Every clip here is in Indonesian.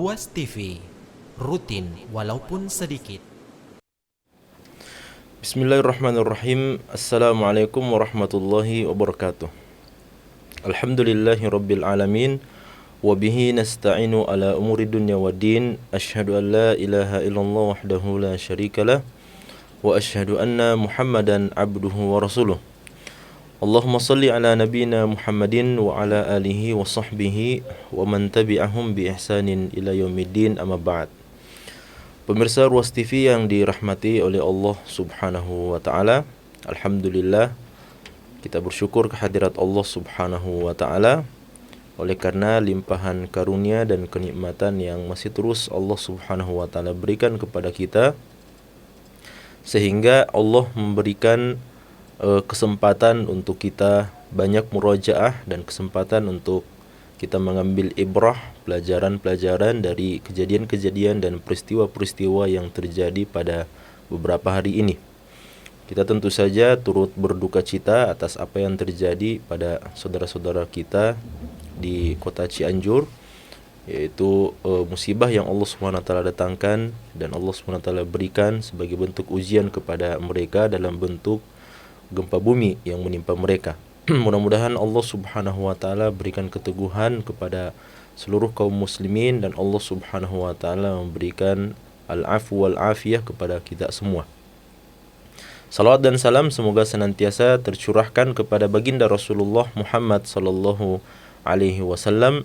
Ruas TV, rutin walaupun sedikit. Bismillahirrahmanirrahim. Assalamualaikum warahmatullahi wabarakatuh. Alhamdulillahi rabbil alamin. Wabihi nasta'inu ala umuri dunya waddin. Ashhadu an la ilaha illallah wahdahu la syarikalah. Wa ashhadu anna Muhammadan abduhu wa rasuluh. Allahumma salli ala nabiyyina Muhammadin wa ala alihi wa sahbihi wa man tabi'ahum bi ihsanin ila yaumiddin, amma ba'd. Pemirsa Ruas TV yang dirahmati oleh Allah Subhanahu wa taala, alhamdulillah kita bersyukur kehadirat Allah Subhanahu wa taala oleh karena limpahan karunia dan kenikmatan yang masih terus Allah Subhanahu wa taala berikan kepada kita, sehingga Allah memberikan kesempatan untuk kita banyak murojaah dan kesempatan untuk kita mengambil ibrah, pelajaran-pelajaran dari kejadian-kejadian dan peristiwa-peristiwa yang terjadi pada beberapa hari ini. Kita tentu saja turut berduka cita atas apa yang terjadi pada saudara-saudara kita di kota Cianjur, yaitu musibah yang Allah SWT datangkan dan Allah SWT berikan sebagai bentuk ujian kepada mereka dalam bentuk gempa bumi yang menimpa mereka. Mudah-mudahan Allah Subhanahu wa taala berikan keteguhan kepada seluruh kaum muslimin dan Allah Subhanahu wa taala memberikan al-afwu wal afiyah kepada kita semua. Salawat dan salam semoga senantiasa tercurahkan kepada baginda Rasulullah Muhammad sallallahu alaihi wasallam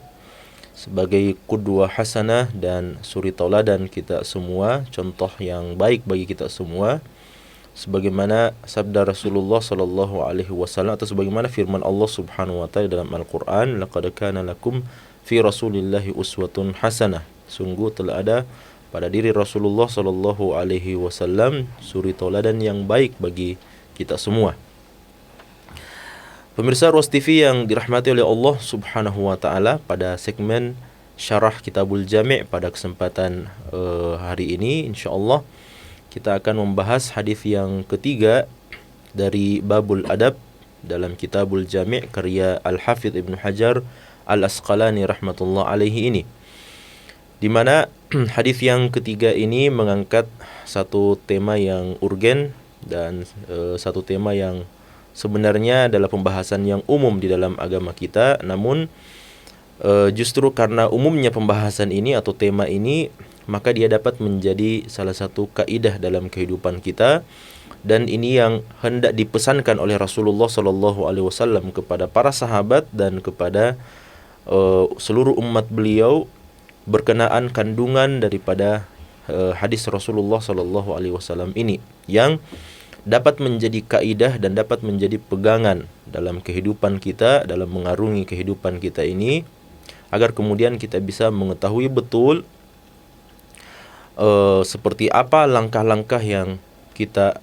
sebagai qudwah hasanah dan suri tauladan kita semua, contoh yang baik bagi kita semua. Sebagaimana sabda Rasulullah sallallahu alaihi wasallam atau sebagaimana firman Allah Subhanahu wa taala dalam Al-Qur'an, laqad kana lakum fi Rasulillahi uswatun hasanah. Sungguh telah ada pada diri Rasulullah sallallahu alaihi wasallam suri tauladan yang baik bagi kita semua. Pemirsa Ruas TV yang dirahmati oleh Allah Subhanahu wa taala, pada segmen Syarah Kitabul Jami' pada kesempatan hari ini insyaallah kita akan membahas hadis yang ketiga dari Babul Adab dalam Kitabul Jami' karya Al-Hafidz Ibnu Hajar Al-Asqalani rahmatullah alaihi ini, di mana hadis yang ketiga ini mengangkat satu tema yang urgen dan satu tema yang sebenarnya adalah pembahasan yang umum di dalam agama kita, namun justru karena umumnya pembahasan ini atau tema ini, maka dia dapat menjadi salah satu kaidah dalam kehidupan kita, dan ini yang hendak dipesankan oleh Rasulullah sallallahu alaihi wasallam kepada para sahabat dan kepada seluruh umat beliau berkenaan kandungan daripada hadis Rasulullah sallallahu alaihi wasallam ini, yang dapat menjadi kaidah dan dapat menjadi pegangan dalam kehidupan kita, dalam mengarungi kehidupan kita ini, agar kemudian kita bisa mengetahui betul seperti apa langkah-langkah yang kita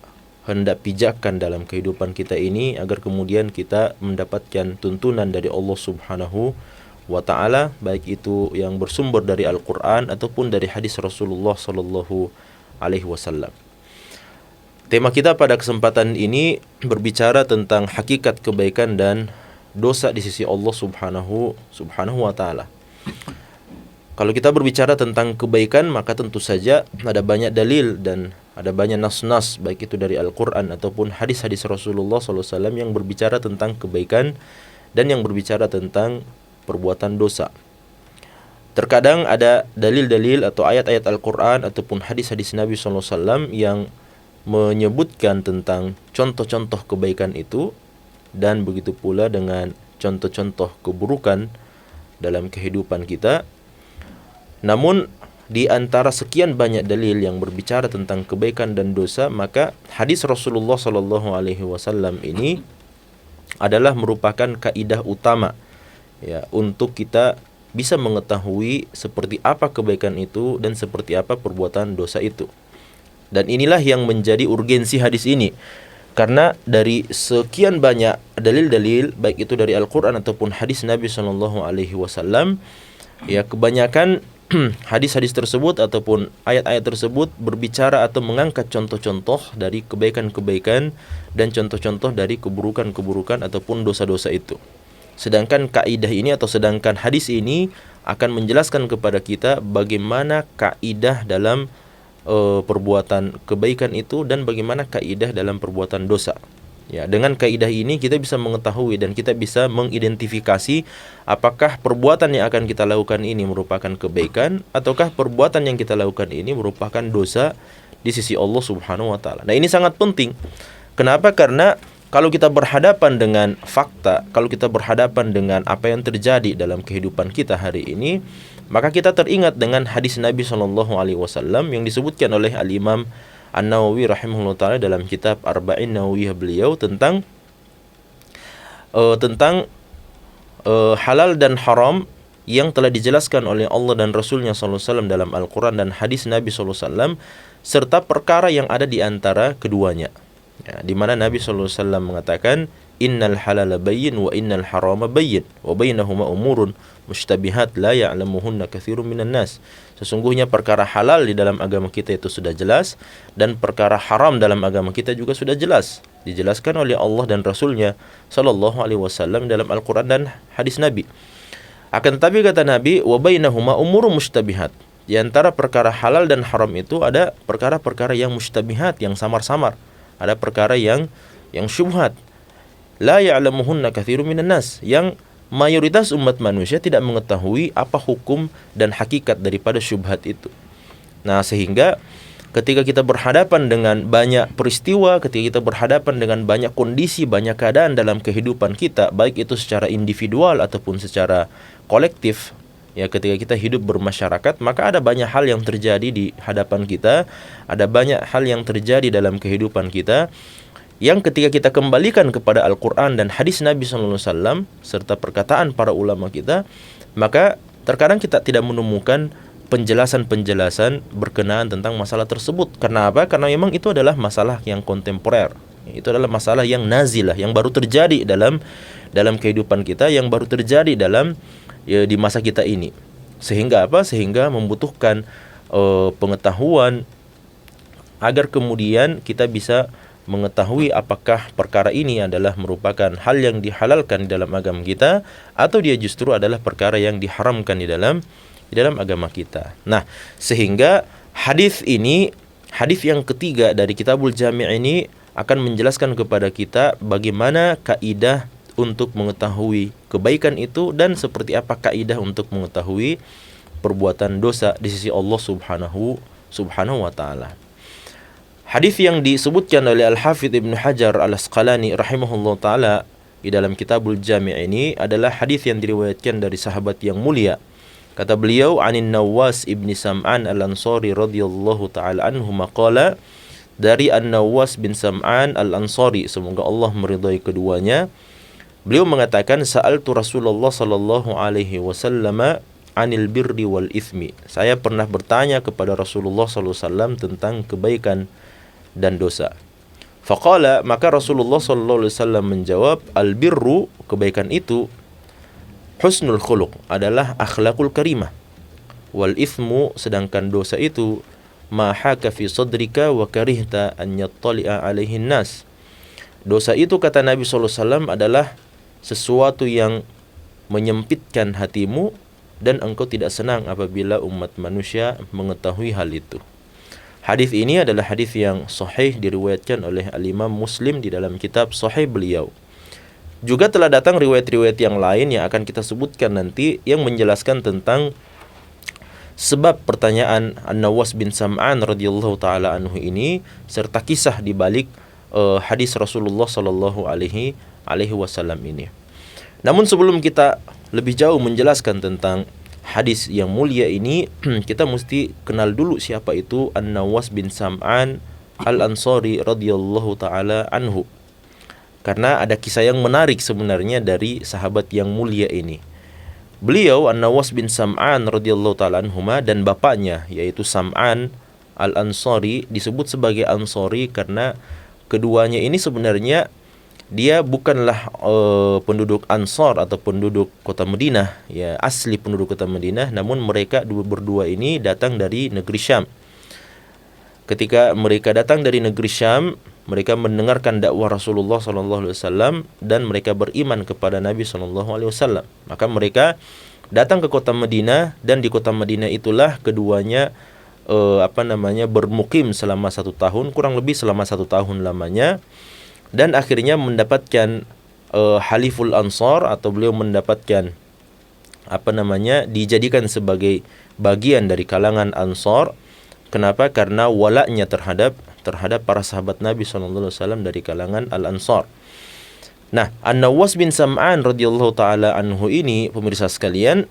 hendak pijakkan dalam kehidupan kita ini, agar kemudian kita mendapatkan tuntunan dari Allah Subhanahu wa taala, baik itu yang bersumber dari Al-Qur'an ataupun dari hadis Rasulullah sallallahu alaihi wasallam. Tema kita pada kesempatan ini berbicara tentang hakikat kebaikan dan dosa di sisi Allah Subhanahu wa taala. Kalau kita berbicara tentang kebaikan, maka tentu saja ada banyak dalil dan ada banyak nas-nas, baik itu dari Al-Quran ataupun hadis-hadis Rasulullah SAW yang berbicara tentang kebaikan dan yang berbicara tentang perbuatan dosa. Terkadang ada dalil-dalil atau ayat-ayat Al-Quran ataupun hadis-hadis Nabi SAW yang menyebutkan tentang contoh-contoh kebaikan itu, dan begitu pula dengan contoh-contoh keburukan dalam kehidupan kita. Namun di antara sekian banyak dalil yang berbicara tentang kebaikan dan dosa, maka hadis Rasulullah sallallahu alaihi wasallam ini adalah merupakan kaidah utama ya untuk kita bisa mengetahui seperti apa kebaikan itu dan seperti apa perbuatan dosa itu. Dan inilah yang menjadi urgensi hadis ini, karena dari sekian banyak dalil-dalil baik itu dari Al-Qur'an ataupun hadis Nabi sallallahu alaihi wasallam, ya kebanyakan hadis-hadis tersebut ataupun ayat-ayat tersebut berbicara atau mengangkat contoh-contoh dari kebaikan-kebaikan dan contoh-contoh dari keburukan-keburukan ataupun dosa-dosa itu. Sedangkan kaidah ini atau sedangkan hadis ini akan menjelaskan kepada kita bagaimana kaidah dalam perbuatan kebaikan itu dan bagaimana kaidah dalam perbuatan dosa. Ya, dengan kaidah ini kita bisa mengetahui dan kita bisa mengidentifikasi apakah perbuatan yang akan kita lakukan ini merupakan kebaikan ataukah perbuatan yang kita lakukan ini merupakan dosa di sisi Allah Subhanahu wa taala. Nah, ini sangat penting. Kenapa? Karena kalau kita berhadapan dengan fakta, kalau kita berhadapan dengan apa yang terjadi dalam kehidupan kita hari ini, maka kita teringat dengan hadis Nabi SAW yang disebutkan oleh Al-Imam An-Nawawi rahimahullah ta'ala dalam kitab Arba'in Nawawiyah beliau tentang halal dan haram yang telah dijelaskan oleh Allah dan Rasulnya SAW dalam Al-Quran dan hadis Nabi SAW, serta perkara yang ada di antara keduanya. Ya, di mana Nabi SAW mengatakan, innal halala bayyin wa innal harama bayyin wa bainahuma umurun mushtabihat la ya'lamuhunna katsirun minan nas. Sesungguhnya perkara halal di dalam agama kita itu sudah jelas, dan perkara haram dalam agama kita juga sudah jelas, dijelaskan oleh Allah dan Rasulnya sallallahu alaihi wasallam dalam Al-Quran dan hadis Nabi. Akan tetapi kata Nabi, wa bainahuma umurun mushtabihat. Di antara perkara halal dan haram itu ada perkara-perkara yang mushtabihat, yang samar-samar. Ada perkara yang syubhat. La ya'lamuhunna katsirun minan nas, yang mayoritas umat manusia tidak mengetahui apa hukum dan hakikat daripada syubhat itu. Nah, sehingga ketika kita berhadapan dengan banyak peristiwa, ketika kita berhadapan dengan banyak kondisi, banyak keadaan dalam kehidupan kita, baik itu secara individual ataupun secara kolektif, ya, ketika kita hidup bermasyarakat, maka ada banyak hal yang terjadi di hadapan kita, ada banyak hal yang terjadi dalam kehidupan kita, yang ketika kita kembalikan kepada Al-Quran dan hadis Nabi SAW serta perkataan para ulama kita, maka terkadang kita tidak menemukan penjelasan-penjelasan berkenaan tentang masalah tersebut. Karena apa? Karena memang itu adalah masalah yang kontemporer. Itu adalah masalah yang nazilah, yang baru terjadi dalam kehidupan kita, yang baru terjadi di masa kita ini. Sehingga apa? Sehingga membutuhkan pengetahuan agar kemudian kita bisa mengetahui apakah perkara ini adalah merupakan hal yang dihalalkan di dalam agama kita atau dia justru adalah perkara yang diharamkan di dalam agama kita. Nah, sehingga hadis yang ketiga dari Kitabul Jami' ini akan menjelaskan kepada kita bagaimana kaidah untuk mengetahui kebaikan itu dan seperti apa kaidah untuk mengetahui perbuatan dosa di sisi Allah Subhanahu wa taala. Hadis yang disebutkan oleh Al-Hafidz Ibnu Hajar Al-Asqalani rahimahullah ta'ala di dalam Kitabul Jami' ini adalah hadis yang diriwayatkan dari sahabat yang mulia. Kata beliau, Anin Nawas ibni Sam'an Al-Ansari radhiyallahu ta'ala anhu maqala, dari An-Nawas bin Sam'an Al-Ansari, semoga Allah meridhai keduanya, beliau mengatakan, Sa'altu Rasulullah sallallahu alaihi wasallam anil birri wal ithmi. Saya pernah bertanya kepada Rasulullah sallallahu alaihi wasallam tentang kebaikan dan dosa. Faqala, maka Rasulullah sallallahu alaihi wasallam menjawab, al-birru, kebaikan itu, husnul khuluq, adalah akhlakul karimah. Wal ithmu, sedangkan dosa itu, ma haka fi sadrika wa karihta an yattali'a alaihi nas. Dosa itu, kata Nabi sallallahu alaihi wasallam, adalah sesuatu yang menyempitkan hatimu dan engkau tidak senang apabila umat manusia mengetahui hal itu. Hadis ini adalah hadis yang sahih, diriwayatkan oleh Al-Imam Muslim di dalam kitab Sahih beliau. Juga telah datang riwayat-riwayat yang lain yang akan kita sebutkan nanti yang menjelaskan tentang sebab pertanyaan An-Nawas bin Sam'an radhiyallahu taala anhu ini serta kisah di balik hadis Rasulullah sallallahu alaihi wasallam ini. Namun sebelum kita lebih jauh menjelaskan tentang hadis yang mulia ini, kita mesti kenal dulu siapa itu An-Nawas bin Sam'an Al-Ansari radhiyallahu taala anhu. Karena ada kisah yang menarik sebenarnya dari sahabat yang mulia ini. Beliau An-Nawas bin Sam'an radhiyallahu taala anhuma dan bapaknya yaitu Sam'an Al-Ansari disebut sebagai Ansari karena keduanya ini sebenarnya dia bukanlah penduduk Ansar atau penduduk kota Madinah, ya, asli penduduk kota Madinah, namun mereka berdua ini datang dari negeri Syam. Ketika mereka datang dari negeri Syam, mereka mendengarkan dakwah Rasulullah SAW dan mereka beriman kepada Nabi SAW. Maka mereka datang ke kota Madinah, dan di kota Madinah itulah keduanya bermukim selama 1 tahun, kurang lebih selama 1 tahun lamanya, dan akhirnya mendapatkan Haliful Ansar, atau beliau mendapatkan dijadikan sebagai bagian dari kalangan Ansar. Kenapa? Karena walaknya terhadap para sahabat Nabi SAW dari kalangan Al-Ansar. Nah, An-Nawas bin Sam'an radhiyallahu taala anhu ini, pemirsa sekalian,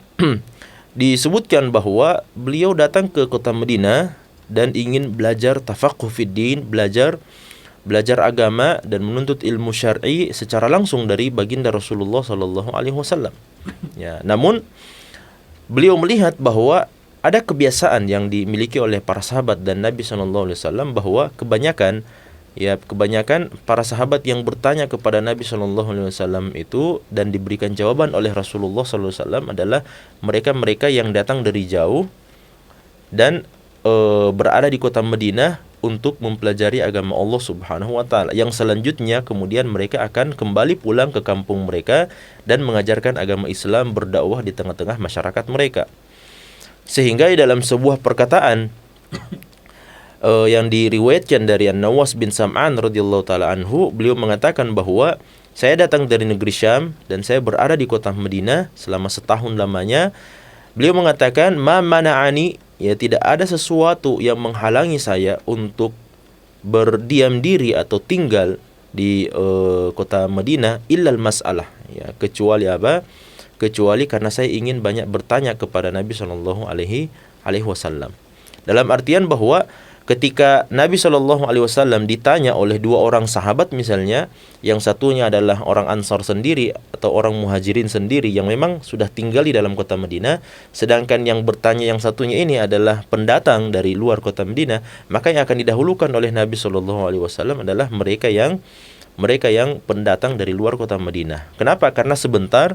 disebutkan bahwa beliau datang ke kota Madinah dan ingin belajar tafaqquh fid din, belajar agama dan menuntut ilmu syar'i secara langsung dari baginda Rasulullah sallallahu alaihi wasallam. Ya, namun beliau melihat bahwa ada kebiasaan yang dimiliki oleh para sahabat dan Nabi sallallahu alaihi wasallam, bahwa kebanyakan para sahabat yang bertanya kepada Nabi sallallahu alaihi wasallam itu dan diberikan jawaban oleh Rasulullah sallallahu alaihi wasallam adalah mereka-mereka yang datang dari jauh dan berada di kota Madinah untuk mempelajari agama Allah Subhanahu wa taala, yang selanjutnya kemudian mereka akan kembali pulang ke kampung mereka dan mengajarkan agama Islam, berdakwah di tengah-tengah masyarakat mereka. Sehingga di dalam sebuah perkataan yang diriwayatkan dari An-Nawas bin Sam'an radhiyallahu taala anhu, beliau mengatakan bahwa saya datang dari negeri Syam dan saya berada di kota Madinah selama 1 tahun lamanya. Beliau mengatakan, ma mana'ani, ya tidak ada sesuatu yang menghalangi saya untuk berdiam diri atau tinggal di kota Madinah illal mas'alah, ya, kecuali apa? Kecuali karena saya ingin banyak bertanya kepada Nabi sallallahu alaihi wasallam. Dalam artian bahwa ketika Nabi sallallahu alaihi wasallam ditanya oleh 2 orang sahabat misalnya, yang satunya adalah orang Ansar sendiri atau orang Muhajirin sendiri yang memang sudah tinggal di dalam kota Madinah, sedangkan yang bertanya yang satunya ini adalah pendatang dari luar kota Madinah, maka yang akan didahulukan oleh Nabi sallallahu alaihi wasallam adalah mereka yang pendatang dari luar kota Madinah. Kenapa? Karena sebentar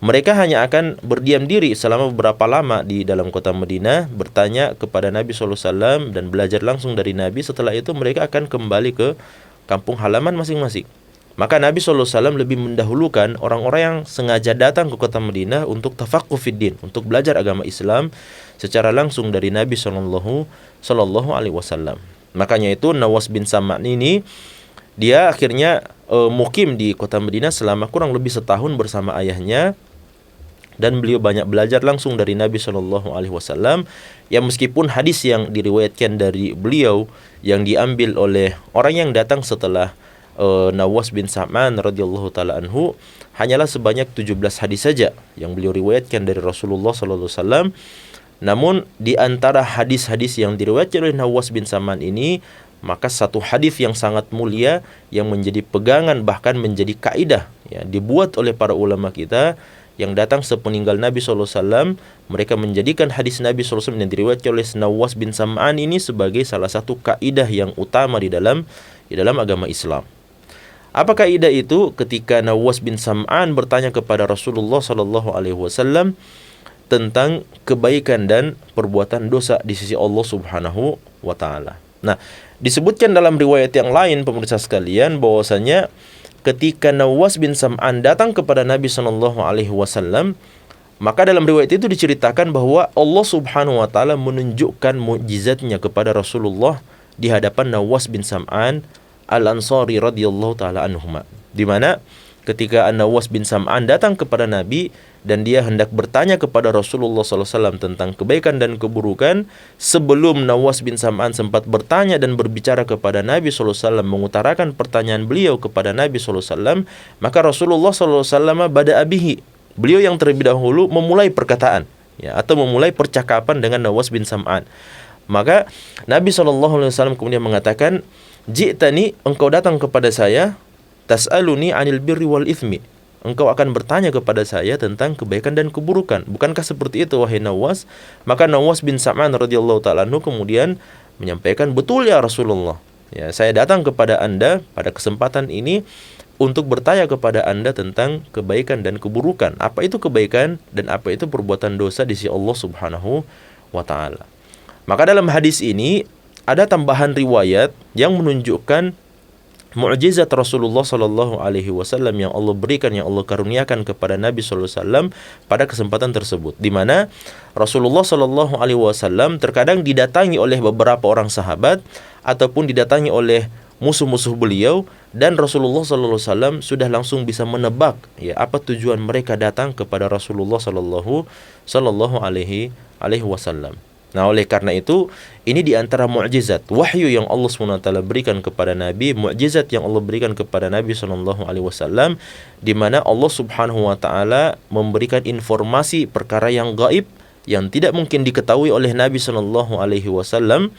mereka hanya akan berdiam diri selama beberapa lama di dalam kota Madinah, bertanya kepada Nabi SAW dan belajar langsung dari Nabi. Setelah itu mereka akan kembali ke kampung halaman masing-masing. Maka Nabi SAW lebih mendahulukan orang-orang yang sengaja datang ke kota Madinah untuk tafaqquh fid din, untuk belajar agama Islam secara langsung dari Nabi Sallallahu Alaihi Wasallam. Makanya itu Nawas bin Sam'an ini, dia akhirnya mukim di kota Madinah selama kurang lebih 1 tahun bersama ayahnya, dan beliau banyak belajar langsung dari Nabi Shallallahu Alaihi Wasallam. Ya, meskipun hadis yang diriwayatkan dari beliau yang diambil oleh orang yang datang setelah Nawas bin Sam'an radhiyallahu taala anhu hanyalah sebanyak 17 hadis saja yang beliau riwayatkan dari Rasulullah Sallallahu Alaihi Wasallam. Namun di antara hadis-hadis yang diriwayatkan oleh Nawas bin Sam'an ini, maka satu hadis yang sangat mulia yang menjadi pegangan bahkan menjadi kaidah, ya, dibuat oleh para ulama kita yang datang sepeninggal Nabi SAW. Mereka menjadikan hadis Nabi SAW yang diriwayatkan oleh Nawas bin Sam'an ini sebagai salah satu kaidah yang utama di dalam agama Islam. Apa kaidah itu? Ketika Nawas bin Sam'an bertanya kepada Rasulullah SAW tentang kebaikan dan perbuatan dosa di sisi Allah Subhanahu wa taala. Nah, disebutkan dalam riwayat yang lain, pemirsa sekalian, bahwasanya ketika Nawas bin Sam'an datang kepada Nabi Sallallahu Alaihi Wasallam, maka dalam riwayat itu diceritakan bahwa Allah Subhanahu Wa Taala menunjukkan mukjizatnya kepada Rasulullah di hadapan Nawas bin Sam'an Al-Ansari radhiyallahu taala anhuma. Di mana ketika Nawas bin Sam'an datang kepada Nabi dan dia hendak bertanya kepada Rasulullah SAW tentang kebaikan dan keburukan, sebelum Nawas bin Sam'an sempat bertanya dan berbicara kepada Nabi SAW, mengutarakan pertanyaan beliau kepada Nabi SAW, maka Rasulullah SAW bada abihi, beliau yang terlebih dahulu memulai perkataan, ya, atau memulai percakapan dengan Nawas bin Sam'an. Maka Nabi SAW kemudian mengatakan, "Ji'tani, engkau datang kepada saya, tas'aluni 'anil birri wal ithmi." Engkau akan bertanya kepada saya tentang kebaikan dan keburukan. Bukankah seperti itu, wahai Nawas? Maka Nawas bin Sam'an radhiyallahu ta'ala anhu kemudian menyampaikan, betul ya Rasulullah. Ya, saya datang kepada Anda pada kesempatan ini untuk bertanya kepada Anda tentang kebaikan dan keburukan. Apa itu kebaikan dan apa itu perbuatan dosa di sisi Allah Subhanahu wa ta'ala. Maka dalam hadis ini ada tambahan riwayat yang menunjukkan mukjizat Rasulullah sallallahu alaihi wasallam yang Allah berikan, yang Allah karuniakan kepada Nabi sallallahu alaihi wasallam pada kesempatan tersebut, di mana Rasulullah sallallahu alaihi wasallam terkadang didatangi oleh beberapa orang sahabat ataupun didatangi oleh musuh-musuh beliau, dan Rasulullah sallallahu alaihi wasallam sudah langsung bisa menebak ya apa tujuan mereka datang kepada Rasulullah sallallahu alaihi wasallam. Nah, oleh karena itu, ini di antara mukjizat wahyu yang Allah SWT berikan kepada Nabi, mukjizat yang Allah berikan kepada Nabi SAW, di mana Allah Subhanahu wa taala memberikan informasi perkara yang gaib yang tidak mungkin diketahui oleh Nabi SAW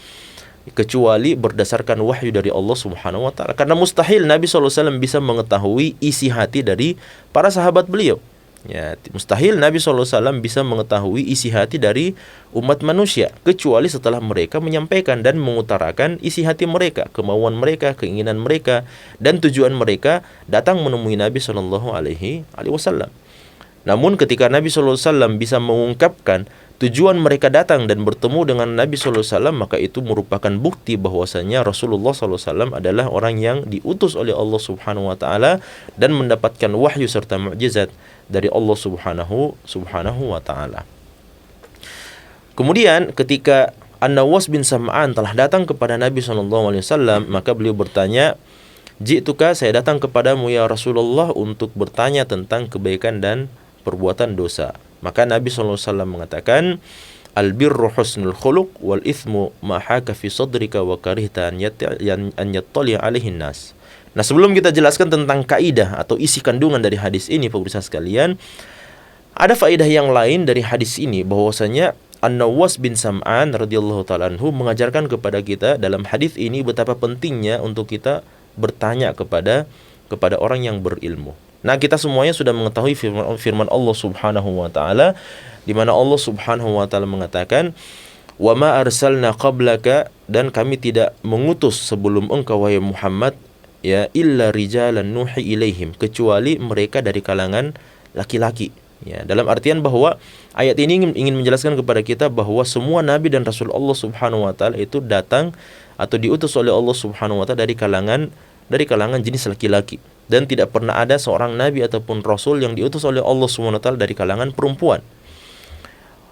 kecuali berdasarkan wahyu dari Allah Subhanahu wa taala. Karena mustahil Nabi SAW bisa mengetahui isi hati dari para sahabat beliau. Ya, mustahil Nabi SAW bisa mengetahui isi hati dari umat manusia kecuali setelah mereka menyampaikan dan mengutarakan isi hati mereka, kemauan mereka, keinginan mereka, dan tujuan mereka datang menemui Nabi SAW. Namun ketika Nabi SAW bisa mengungkapkan tujuan mereka datang dan bertemu dengan Nabi SAW, maka itu merupakan bukti bahwasanya Rasulullah SAW adalah orang yang diutus oleh Allah Subhanahu wa taala dan mendapatkan wahyu serta mukjizat dari Allah Subhanahu wa taala. Kemudian ketika An-Nawas bin Sam'an telah datang kepada Nabi SAW, maka beliau bertanya, "Ji'tuka, saya datang kepadamu ya Rasulullah untuk bertanya tentang kebaikan dan perbuatan dosa." Maka Nabi SAW mengatakan, "Al-birru husnul khuluq wal ithmu ma haka fi sadrika wa karihta an yattali alaihin nas." Nah, sebelum kita jelaskan tentang kaidah atau isi kandungan dari hadis ini, pemirsa sekalian, ada faedah yang lain dari hadis ini, bahwasanya An-Nawas bin Sam'an radhiyallahu taala anhu mengajarkan kepada kita dalam hadis ini betapa pentingnya untuk kita bertanya kepada orang yang berilmu. Nah, kita semuanya sudah mengetahui firman Allah Subhanahu wa taala, di mana Allah Subhanahu wa taala mengatakan, "Wa ma arsalna qablaka," dan kami tidak mengutus sebelum engkau wahai Muhammad, ya, illa rijalan nuhi ilaihim, kecuali mereka dari kalangan laki-laki. Ya, dalam artian bahwa ayat ini ingin menjelaskan kepada kita bahwa semua nabi dan rasul Allah Subhanahu wa taala itu datang atau diutus oleh Allah Subhanahu wa taala dari kalangan jenis laki-laki, dan tidak pernah ada seorang nabi ataupun rasul yang diutus oleh Allah Subhanahu wa taala dari kalangan perempuan.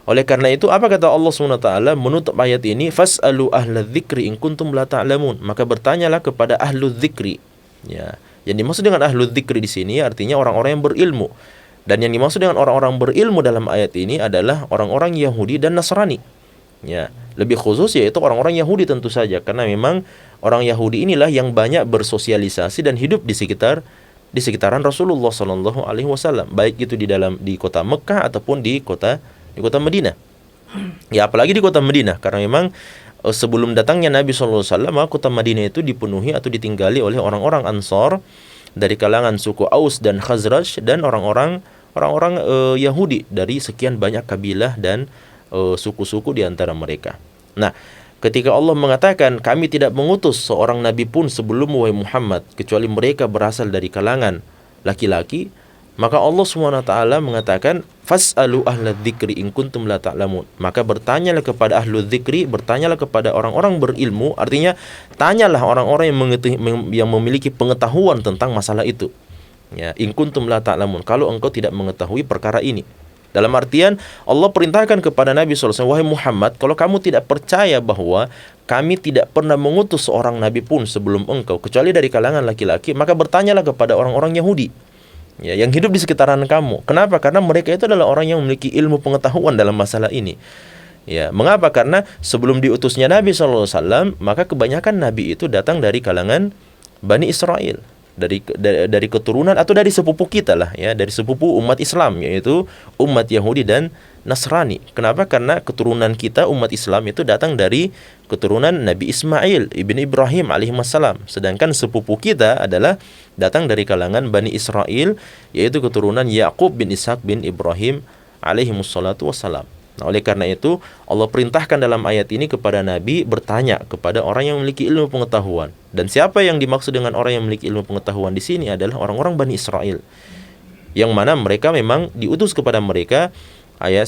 Oleh karena itu, apa kata Allah SWT menutup ayat ini? "Fas'alu ahla dzikri in kuntum la ta'lamun." Maka bertanyalah kepada ahlu dzikri. Ya, yang dimaksud dengan ahlu dzikri di sini artinya orang-orang yang berilmu. Dan yang dimaksud dengan orang-orang berilmu dalam ayat ini adalah orang-orang Yahudi dan Nasrani. Ya, lebih khusus yaitu orang-orang Yahudi tentu saja, karena memang orang Yahudi inilah yang banyak bersosialisasi dan hidup di sekitaran Rasulullah SAW, baik itu di kota Mekah ataupun di kota Madinah. Ya, apalagi di kota Madinah, karena memang sebelum datangnya Nabi SAW, kota Madinah itu dipenuhi atau ditinggali oleh orang-orang Ansar dari kalangan suku Aus dan Khazraj, dan orang-orang Yahudi dari sekian banyak kabilah dan suku-suku di antara mereka. Nah, ketika Allah mengatakan, "Kami tidak mengutus seorang nabi pun sebelum wahai Muhammad kecuali mereka berasal dari kalangan laki-laki," maka Allah SWT mengatakan, "Fas'alu ahla dzikri in kuntum la ta'lamun." Maka bertanyalah kepada ahlu dzikri, bertanyalah kepada orang-orang berilmu, artinya tanyalah orang-orang yang memiliki pengetahuan tentang masalah itu. Ya, in kuntum la ta'lamun, kalau engkau tidak mengetahui perkara ini. Dalam artian Allah perintahkan kepada Nabi SAW, "Wahai Muhammad, kalau kamu tidak percaya bahwa kami tidak pernah mengutus seorang nabi pun sebelum engkau kecuali dari kalangan laki-laki, maka bertanyalah kepada orang-orang Yahudi, ya, yang hidup di sekitaran kamu." Kenapa? Karena mereka itu adalah orang yang memiliki ilmu pengetahuan dalam masalah ini. Ya, mengapa? Karena sebelum diutusnya Nabi SAW, maka kebanyakan nabi itu datang dari kalangan Bani Israel, dari keturunan atau dari sepupu kita lah, ya, dari sepupu umat Islam, yaitu umat Yahudi dan Nasrani. Kenapa? Karena keturunan kita umat Islam itu datang dari keturunan Nabi Ismail ibn Ibrahim alaihissalam, sedangkan sepupu kita adalah datang dari kalangan Bani Israel, yaitu keturunan Yaqub bin Ishaq bin Ibrahim alaihissalatu wassalam. Nah, oleh karena itu Allah perintahkan dalam ayat ini kepada Nabi bertanya kepada orang yang memiliki ilmu pengetahuan. Dan siapa yang dimaksud dengan orang yang memiliki ilmu pengetahuan di sini adalah orang-orang Bani Israel, yang mana mereka memang diutus kepada mereka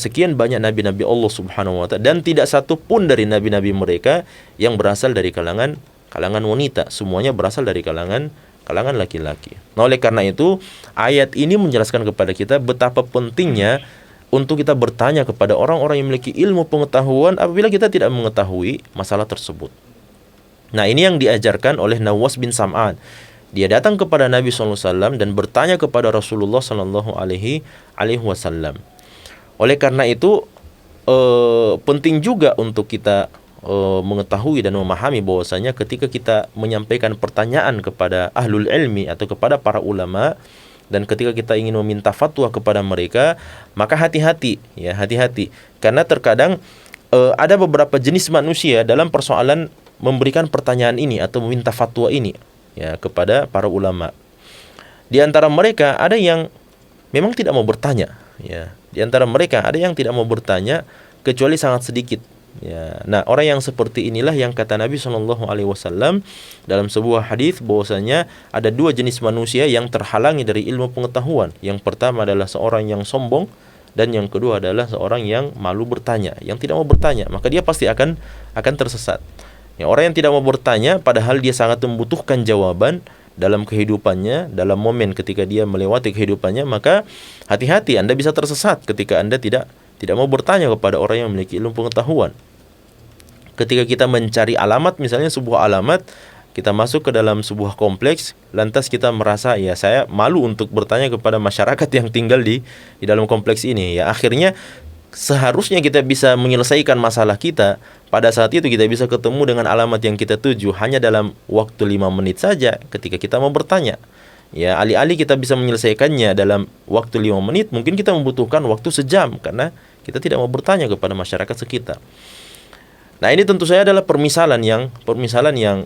sekian banyak nabi-nabi Allah Subhanahu wa taala, dan tidak satu pun dari nabi-nabi mereka yang berasal dari kalangan kalangan wanita, semuanya berasal dari kalangan laki-laki. Nah, oleh karena itu ayat ini menjelaskan kepada kita betapa pentingnya untuk kita bertanya kepada orang-orang yang memiliki ilmu pengetahuan apabila kita tidak mengetahui masalah tersebut. Nah, ini yang diajarkan oleh Nawas bin Sam'an. Dia datang kepada Nabi SAW dan bertanya kepada Rasulullah SAW. Oleh karena itu penting juga untuk kita mengetahui dan memahami bahwasanya ketika kita menyampaikan pertanyaan kepada ahlul ilmi atau kepada para ulama, dan ketika kita ingin meminta fatwa kepada mereka, maka hati-hati ya, hati-hati. Karena terkadang ada beberapa jenis manusia dalam persoalan memberikan pertanyaan ini atau meminta fatwa ini ya kepada para ulama. Di antara mereka ada yang memang tidak mau bertanya ya. Di antara mereka ada yang tidak mau bertanya kecuali sangat sedikit. Ya, nah orang yang seperti inilah yang kata Nabi SAW dalam sebuah hadis bahwasanya ada dua jenis manusia yang terhalangi dari ilmu pengetahuan. Yang pertama adalah seorang yang sombong, dan yang kedua adalah seorang yang malu bertanya, yang tidak mau bertanya, maka dia pasti akan tersesat. Ya, orang yang tidak mau bertanya padahal dia sangat membutuhkan jawaban dalam kehidupannya, dalam momen ketika dia melewati kehidupannya, maka hati-hati, Anda bisa tersesat ketika Anda tidak mau bertanya kepada orang yang memiliki ilmu pengetahuan. Ketika kita mencari alamat, misalnya sebuah alamat, kita masuk ke dalam sebuah kompleks, lantas kita merasa ya saya malu untuk bertanya kepada masyarakat yang tinggal di dalam kompleks ini. Ya akhirnya seharusnya kita bisa menyelesaikan masalah kita pada saat itu, kita bisa ketemu dengan alamat yang kita tuju hanya dalam waktu 5 menit saja ketika kita mau bertanya. Ya, alih-alih kita bisa menyelesaikannya dalam waktu 5 menit, mungkin kita membutuhkan waktu sejam karena kita tidak mau bertanya kepada masyarakat sekitar. Nah, ini tentu saja adalah permisalan yang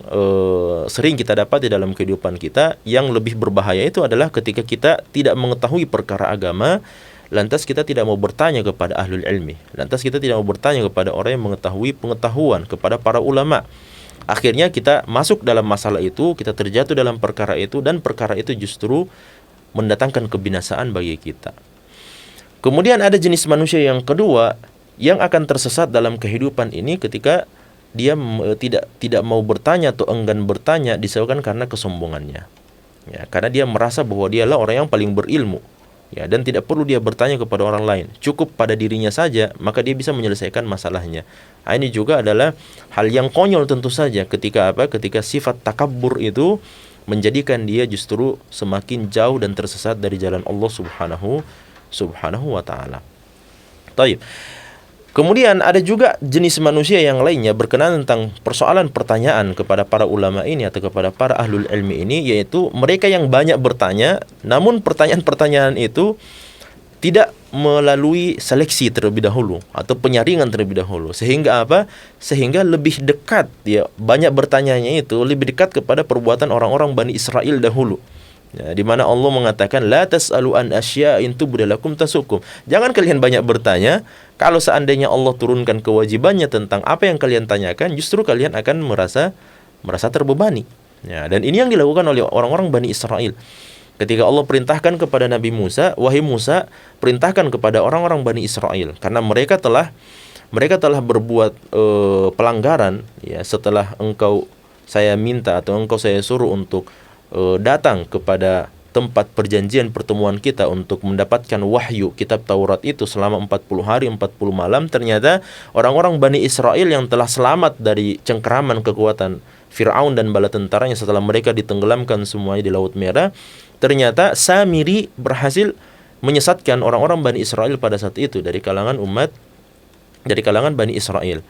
sering kita dapat di dalam kehidupan kita. Yang lebih berbahaya itu adalah ketika kita tidak mengetahui perkara agama, lantas kita tidak mau bertanya kepada ahlul ilmi, lantas kita tidak mau bertanya kepada orang yang mengetahui pengetahuan, kepada para ulama. Akhirnya kita masuk dalam masalah itu, kita terjatuh dalam perkara itu, dan perkara itu justru mendatangkan kebinasaan bagi kita. Kemudian ada jenis manusia yang kedua yang akan tersesat dalam kehidupan ini ketika dia tidak mau bertanya atau enggan bertanya disebabkan karena kesombongannya. Ya, karena dia merasa bahwa dialah orang yang paling berilmu. Ya, dan tidak perlu dia bertanya kepada orang lain, cukup pada dirinya saja, maka dia bisa menyelesaikan masalahnya. Nah, ini juga adalah hal yang konyol tentu saja ketika sifat takabbur itu menjadikan dia justru semakin jauh dan tersesat dari jalan Allah Subhanahu wa taala. Taib. Kemudian ada juga jenis manusia yang lainnya berkenaan tentang persoalan pertanyaan kepada para ulama ini atau kepada para ahlul ilmi ini, yaitu mereka yang banyak bertanya, namun pertanyaan-pertanyaan itu tidak melalui seleksi terlebih dahulu atau penyaringan terlebih dahulu, sehingga apa? Sehingga lebih dekat, ya, banyak bertanyanya itu lebih dekat kepada perbuatan orang-orang Bani Israel dahulu. Ya, di mana Allah mengatakan la tas'alu an asya'in tubda lakum tasukum. Jangan kalian banyak bertanya, kalau seandainya Allah turunkan kewajibannya tentang apa yang kalian tanyakan, justru kalian akan merasa terbebani. Ya, dan ini yang dilakukan oleh orang-orang Bani Israel. Ketika Allah perintahkan kepada Nabi Musa, wahai Musa, perintahkan kepada orang-orang Bani Israel, karena mereka telah berbuat pelanggaran, ya, setelah saya minta atau saya suruh untuk datang kepada tempat perjanjian pertemuan kita untuk mendapatkan wahyu kitab Taurat itu selama 40 hari 40 malam, ternyata orang-orang Bani Israel yang telah selamat dari cengkeraman kekuatan Fir'aun dan bala tentaranya setelah mereka ditenggelamkan semuanya di Laut Merah, ternyata Samiri berhasil menyesatkan orang-orang Bani Israel pada saat itu dari kalangan Bani Israel.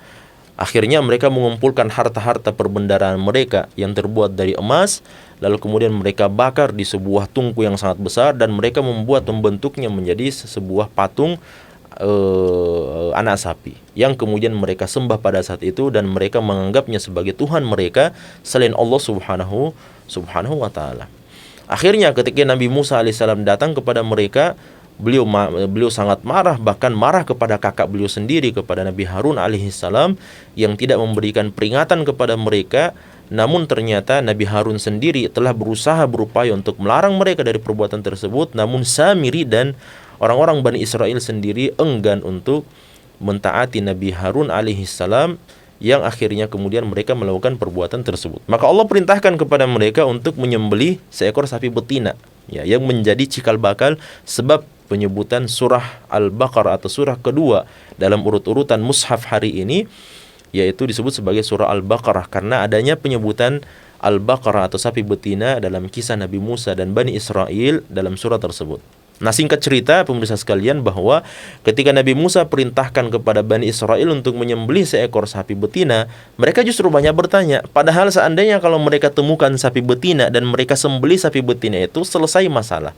Akhirnya mereka mengumpulkan harta-harta perbendaharaan mereka yang terbuat dari emas, lalu kemudian mereka bakar di sebuah tungku yang sangat besar, dan mereka membentuknya menjadi sebuah patung anak sapi yang kemudian mereka sembah pada saat itu, dan mereka menganggapnya sebagai Tuhan mereka selain Allah Subhanahu wa taala. Akhirnya ketika Nabi Musa alaihissalam datang kepada mereka, beliau sangat marah, bahkan marah kepada kakak beliau sendiri, kepada Nabi Harun alaihissalam yang tidak memberikan peringatan kepada mereka. Namun ternyata Nabi Harun sendiri telah berupaya untuk melarang mereka dari perbuatan tersebut, namun Samiri dan orang-orang Bani Israel sendiri enggan untuk mentaati Nabi Harun alaihissalam yang akhirnya kemudian mereka melakukan perbuatan tersebut. Maka Allah perintahkan kepada mereka untuk menyembelih seekor sapi betina, ya, yang menjadi cikal bakal sebab penyebutan surah Al-Baqarah atau surah kedua dalam urut-urutan mushaf hari ini, yaitu disebut sebagai surah Al-Baqarah karena adanya penyebutan Al-Baqarah atau sapi betina dalam kisah Nabi Musa dan Bani Israel dalam surah tersebut. Nah, singkat cerita pemirsa sekalian, bahwa ketika Nabi Musa perintahkan kepada Bani Israel untuk menyembelih seekor sapi betina, mereka justru banyak bertanya. Padahal seandainya kalau mereka temukan sapi betina dan mereka sembelih sapi betina itu, selesai masalah.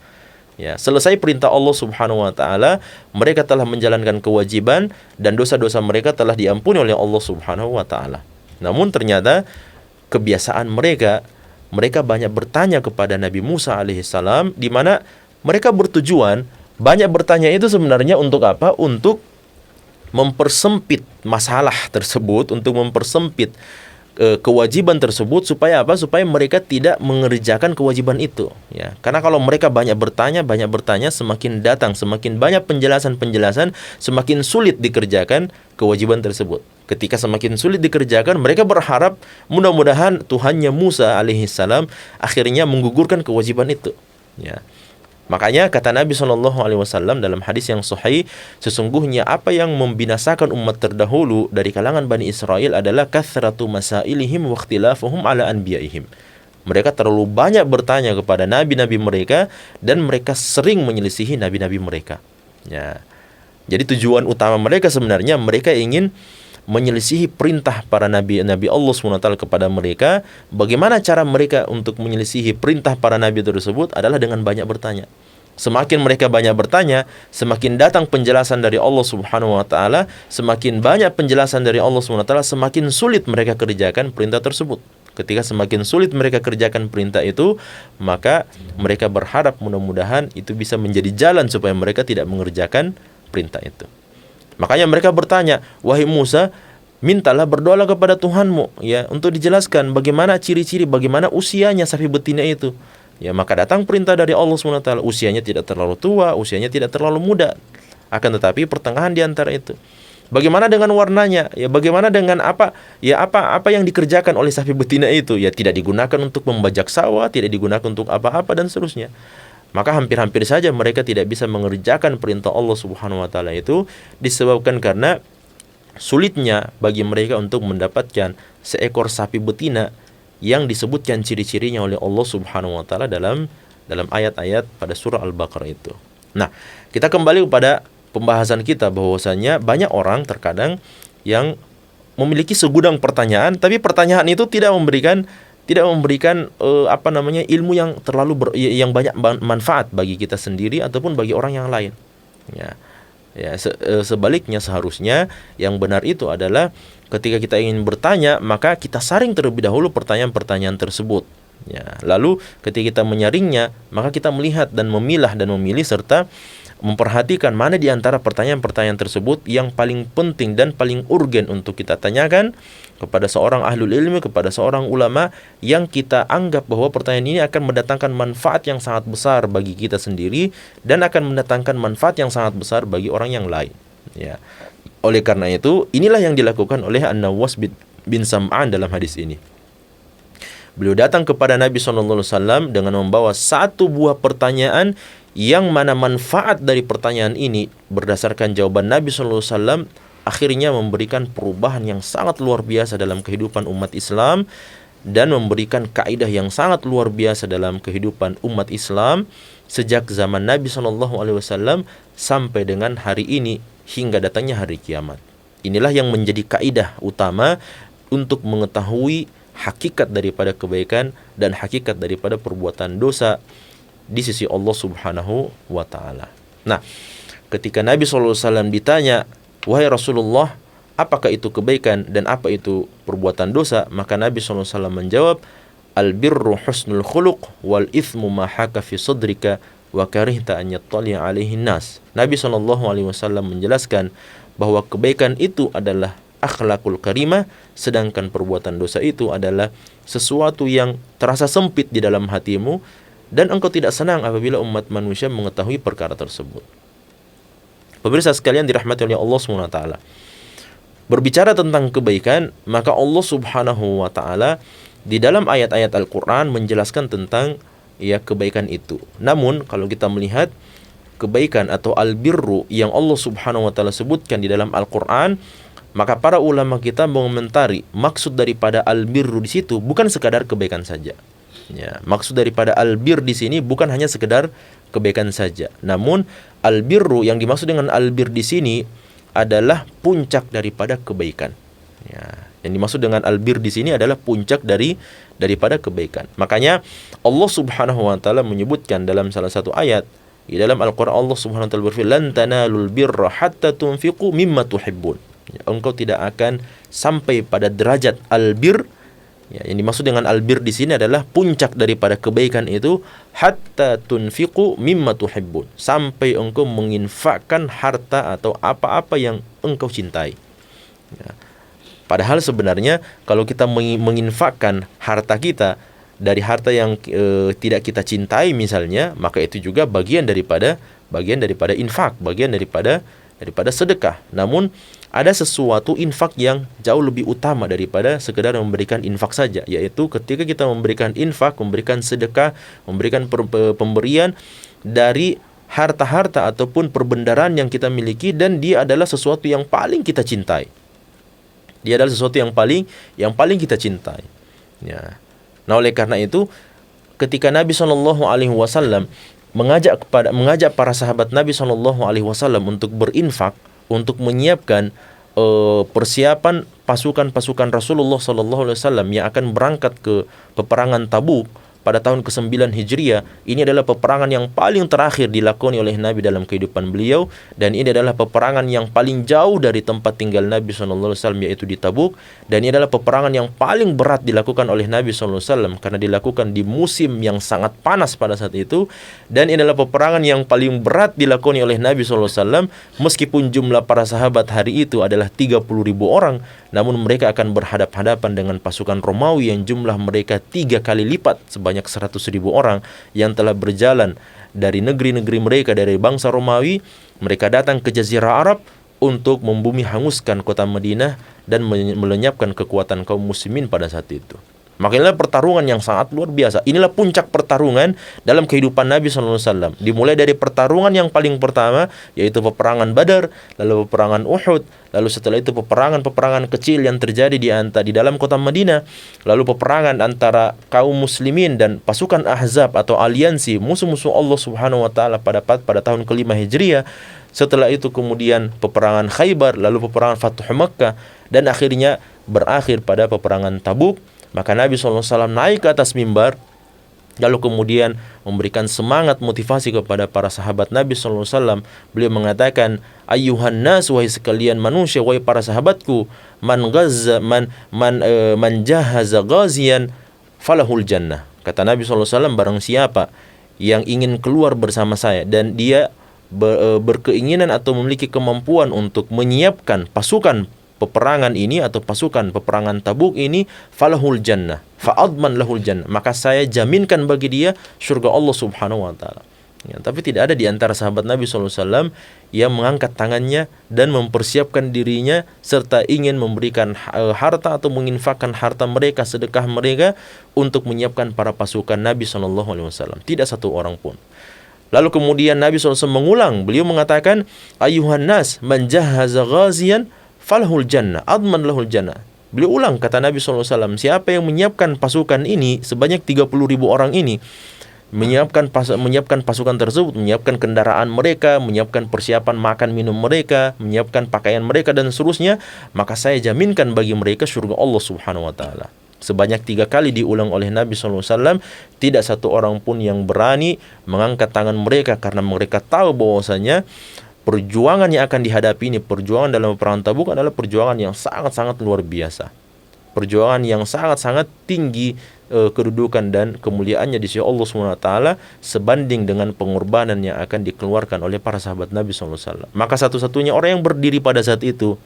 Ya, selesai perintah Allah Subhanahu wa taala, mereka telah menjalankan kewajiban dan dosa-dosa mereka telah diampuni oleh Allah Subhanahu wa taala. Namun ternyata kebiasaan mereka banyak bertanya kepada Nabi Musa alaihissalam, di mana mereka bertujuan banyak bertanya itu sebenarnya untuk apa? Untuk mempersempit masalah tersebut, untuk mempersempit kewajiban tersebut, supaya apa? Supaya mereka tidak mengerjakan kewajiban itu, ya. Karena kalau mereka banyak bertanya, semakin semakin banyak penjelasan, semakin sulit dikerjakan kewajiban tersebut. Ketika semakin sulit dikerjakan, mereka berharap mudah-mudahan Tuhannya Musa alaihissalam akhirnya menggugurkan kewajiban itu, ya. Makanya kata Nabi SAW dalam hadis yang sahih, sesungguhnya apa yang membinasakan umat terdahulu dari kalangan Bani Israel adalah kathratu masailihim wa ikhtilafuhum ala anbiyaihim. Mereka terlalu banyak bertanya kepada nabi-nabi mereka dan mereka sering menyelisihi nabi-nabi mereka. Ya. Jadi tujuan utama mereka sebenarnya mereka ingin menyelisihi perintah para nabi-nabi Allah SWT kepada mereka. Bagaimana cara mereka untuk menyelisihi perintah para nabi tersebut adalah dengan banyak bertanya. Semakin mereka banyak bertanya, semakin datang penjelasan dari Allah Subhanahu wa taala, semakin banyak penjelasan dari Allah Subhanahu wa taala, semakin sulit mereka kerjakan perintah tersebut. Ketika semakin sulit mereka kerjakan perintah itu, maka mereka berharap mudah-mudahan itu bisa menjadi jalan supaya mereka tidak mengerjakan perintah itu. Makanya mereka bertanya, wahai Musa, mintalah, berdoalah kepada Tuhanmu, ya, untuk dijelaskan bagaimana ciri-ciri, bagaimana usianya sapi betina itu. Ya, maka datang perintah dari Allah SWT, usianya tidak terlalu tua, usianya tidak terlalu muda, akan tetapi pertengahan di antara itu. Bagaimana dengan warnanya? Ya, bagaimana dengan apa yang dikerjakan oleh sapi betina itu? Ya, tidak digunakan untuk membajak sawah, tidak digunakan untuk apa-apa dan seterusnya. Maka hampir-hampir saja mereka tidak bisa mengerjakan perintah Allah Subhanahu wa taala itu disebabkan karena sulitnya bagi mereka untuk mendapatkan seekor sapi betina yang disebutkan ciri-cirinya oleh Allah Subhanahu wa taala dalam ayat-ayat pada surah Al-Baqarah itu. Nah, kita kembali kepada pembahasan kita bahwasanya banyak orang terkadang yang memiliki segudang pertanyaan, tapi pertanyaan itu tidak memberikan ilmu yang yang banyak manfaat bagi kita sendiri ataupun bagi orang yang lain. Sebaliknya seharusnya yang benar itu adalah ketika kita ingin bertanya, maka kita saring terlebih dahulu pertanyaan-pertanyaan tersebut. Ya, lalu ketika kita menyaringnya, maka kita melihat dan memilah dan memilih serta memperhatikan mana di antara pertanyaan-pertanyaan tersebut yang paling penting dan paling urgen untuk kita tanyakan kepada seorang ahlul ilmi, kepada seorang ulama yang kita anggap bahwa pertanyaan ini akan mendatangkan manfaat yang sangat besar bagi kita sendiri dan akan mendatangkan manfaat yang sangat besar bagi orang yang lain. Ya. Oleh karena itu, inilah yang dilakukan oleh An-Nawas bin Sam'an dalam hadis ini. Beliau datang kepada Nabi SAW dengan membawa satu buah pertanyaan yang mana manfaat dari pertanyaan ini berdasarkan jawaban Nabi SAW akhirnya memberikan perubahan yang sangat luar biasa dalam kehidupan umat Islam dan memberikan kaidah yang sangat luar biasa dalam kehidupan umat Islam sejak zaman Nabi SAW sampai dengan hari ini hingga datangnya hari kiamat. Inilah yang menjadi kaidah utama untuk mengetahui hakikat daripada kebaikan dan hakikat daripada perbuatan dosa di sisi Allah Subhanahu wa taala. Nah, ketika Nabi SAW ditanya, wahai Rasulullah, apakah itu kebaikan dan apa itu perbuatan dosa? Maka Nabi SAW menjawab, al-birru husnul khuluq wal ithmu ma haka fi sadrika wa karihta an yattali alaihi nas. Nabi SAW menjelaskan bahwa kebaikan itu adalah akhlakul karimah, sedangkan perbuatan dosa itu adalah sesuatu yang terasa sempit di dalam hatimu dan engkau tidak senang apabila umat manusia mengetahui perkara tersebut. Pemirsa sekalian dirahmati oleh Allah SWT, berbicara tentang kebaikan, maka Allah Subhanahu wa taala di dalam ayat-ayat Al-Qur'an menjelaskan tentang ya kebaikan itu. Namun kalau kita melihat kebaikan atau albirru yang Allah Subhanahu wa taala sebutkan di dalam Al-Qur'an, maka para ulama kita mengomentari maksud daripada albirru di situ bukan sekadar kebaikan saja. Ya, maksud daripada albir di sini bukan hanya sekedar kebaikan saja. Namun albirru yang dimaksud dengan albir di sini adalah puncak daripada kebaikan. Ya, yang dimaksud dengan albir di sini adalah puncak daripada kebaikan. Makanya Allah Subhanahu wa taala menyebutkan dalam salah satu ayat di dalam Al-Qur'an, Allah Subhanahu wa taala berfirman, "Lan tanalul birra hatta tunfiqu mimma tuhibbun." Ya, engkau tidak akan sampai pada derajat albir. Ya, yang dimaksud dengan albir di sini adalah puncak daripada kebaikan itu hatta tunfiqu mimma tuhibbun, sampai engkau menginfakkan harta atau apa-apa yang engkau cintai. Ya. Padahal sebenarnya kalau kita menginfakkan harta kita dari harta yang tidak kita cintai misalnya, maka itu juga bagian daripada infak, bagian daripada sedekah. Namun ada sesuatu infak yang jauh lebih utama daripada sekedar memberikan infak saja, yaitu ketika kita memberikan infak, memberikan sedekah, memberikan pemberian dari harta-harta ataupun perbendaharaan yang kita miliki, dan dia adalah sesuatu yang paling kita cintai. Dia adalah sesuatu yang paling kita cintai. Ya. Nah, oleh karena itu ketika Nabi SAW mengajak para sahabat Nabi SAW untuk berinfak, untuk menyiapkan persiapan pasukan-pasukan Rasulullah SAW yang akan berangkat ke peperangan Tabuk pada tahun ke-9 Hijriah. Ini adalah peperangan yang paling terakhir dilakoni oleh Nabi dalam kehidupan beliau, dan ini adalah peperangan yang paling jauh dari tempat tinggal Nabi SAW, yaitu di Tabuk. Dan ini adalah peperangan yang paling berat dilakukan oleh Nabi SAW karena dilakukan di musim yang sangat panas pada saat itu. Dan ini adalah peperangan yang paling berat dilakoni oleh Nabi SAW, meskipun jumlah para sahabat hari itu adalah 30.000 orang, namun mereka akan berhadap-hadapan dengan pasukan Romawi yang jumlah mereka 3 kali lipat, sebanyak 100.000 orang yang telah berjalan dari negeri-negeri mereka, dari bangsa Romawi. Mereka datang ke Jazirah Arab untuk membumi hanguskan kota Madinah dan melenyapkan kekuatan kaum muslimin pada saat itu. Maka inilah pertarungan yang sangat luar biasa. Inilah puncak pertarungan dalam kehidupan Nabi SAW. Dimulai dari pertarungan yang paling pertama, yaitu peperangan Badar, lalu peperangan Uhud, lalu setelah itu peperangan kecil yang terjadi di dalam kota Madinah, lalu peperangan antara kaum muslimin dan pasukan Ahzab atau aliansi musuh-musuh Allah Subhanahu wa taala pada tahun ke-5 Hijriah. Setelah itu kemudian peperangan Khaybar, lalu peperangan Fathu Makkah, dan akhirnya berakhir pada peperangan Tabuk. Maka Nabi SAW naik ke atas mimbar, lalu kemudian memberikan semangat motivasi kepada para sahabat Nabi SAW. Beliau mengatakan, "Ayyuhan nas, wahai sekalian manusia, wahai para sahabatku, man jahaza ghaziyan falahul jannah." Kata Nabi SAW, barang siapa yang ingin keluar bersama saya dan dia berkeinginan atau memiliki kemampuan untuk menyiapkan pasukan peperangan ini atau pasukan peperangan Tabuk ini, falahul jannah, fa'adman lahul jannah, maka saya jaminkan bagi dia surga Allah Subhanahu wa taala. Ya, tapi tidak ada di antara sahabat Nabi SAW yang mengangkat tangannya dan mempersiapkan dirinya serta ingin memberikan harta atau menginfakkan harta mereka, sedekah mereka untuk menyiapkan para pasukan Nabi SAW. Tidak satu orang pun. Lalu kemudian Nabi SAW mengulang, beliau mengatakan, "Ayuhan nas, man jahaza ghaziyan falahul jannah, adman lahul jannah." Beliau ulang, kata Nabi SAW, siapa yang menyiapkan pasukan ini sebanyak 30.000 orang ini, menyiapkan pasukan tersebut, menyiapkan kendaraan mereka, menyiapkan persiapan makan minum mereka, menyiapkan pakaian mereka dan seterusnya, maka saya jaminkan bagi mereka surga Allah Subhanahu wa taala. Sebanyak 3 kali diulang oleh Nabi SAW, tidak satu orang pun yang berani mengangkat tangan mereka karena mereka tahu bahwasanya perjuangan yang akan dihadapi ini, perjuangan dalam perang Tabuk adalah perjuangan yang sangat-sangat luar biasa. Perjuangan yang sangat-sangat tinggi kedudukan dan kemuliaannya di sisi Allah SWT sebanding dengan pengorbanan yang akan dikeluarkan oleh para sahabat Nabi SAW. Maka satu-satunya orang yang berdiri pada saat itu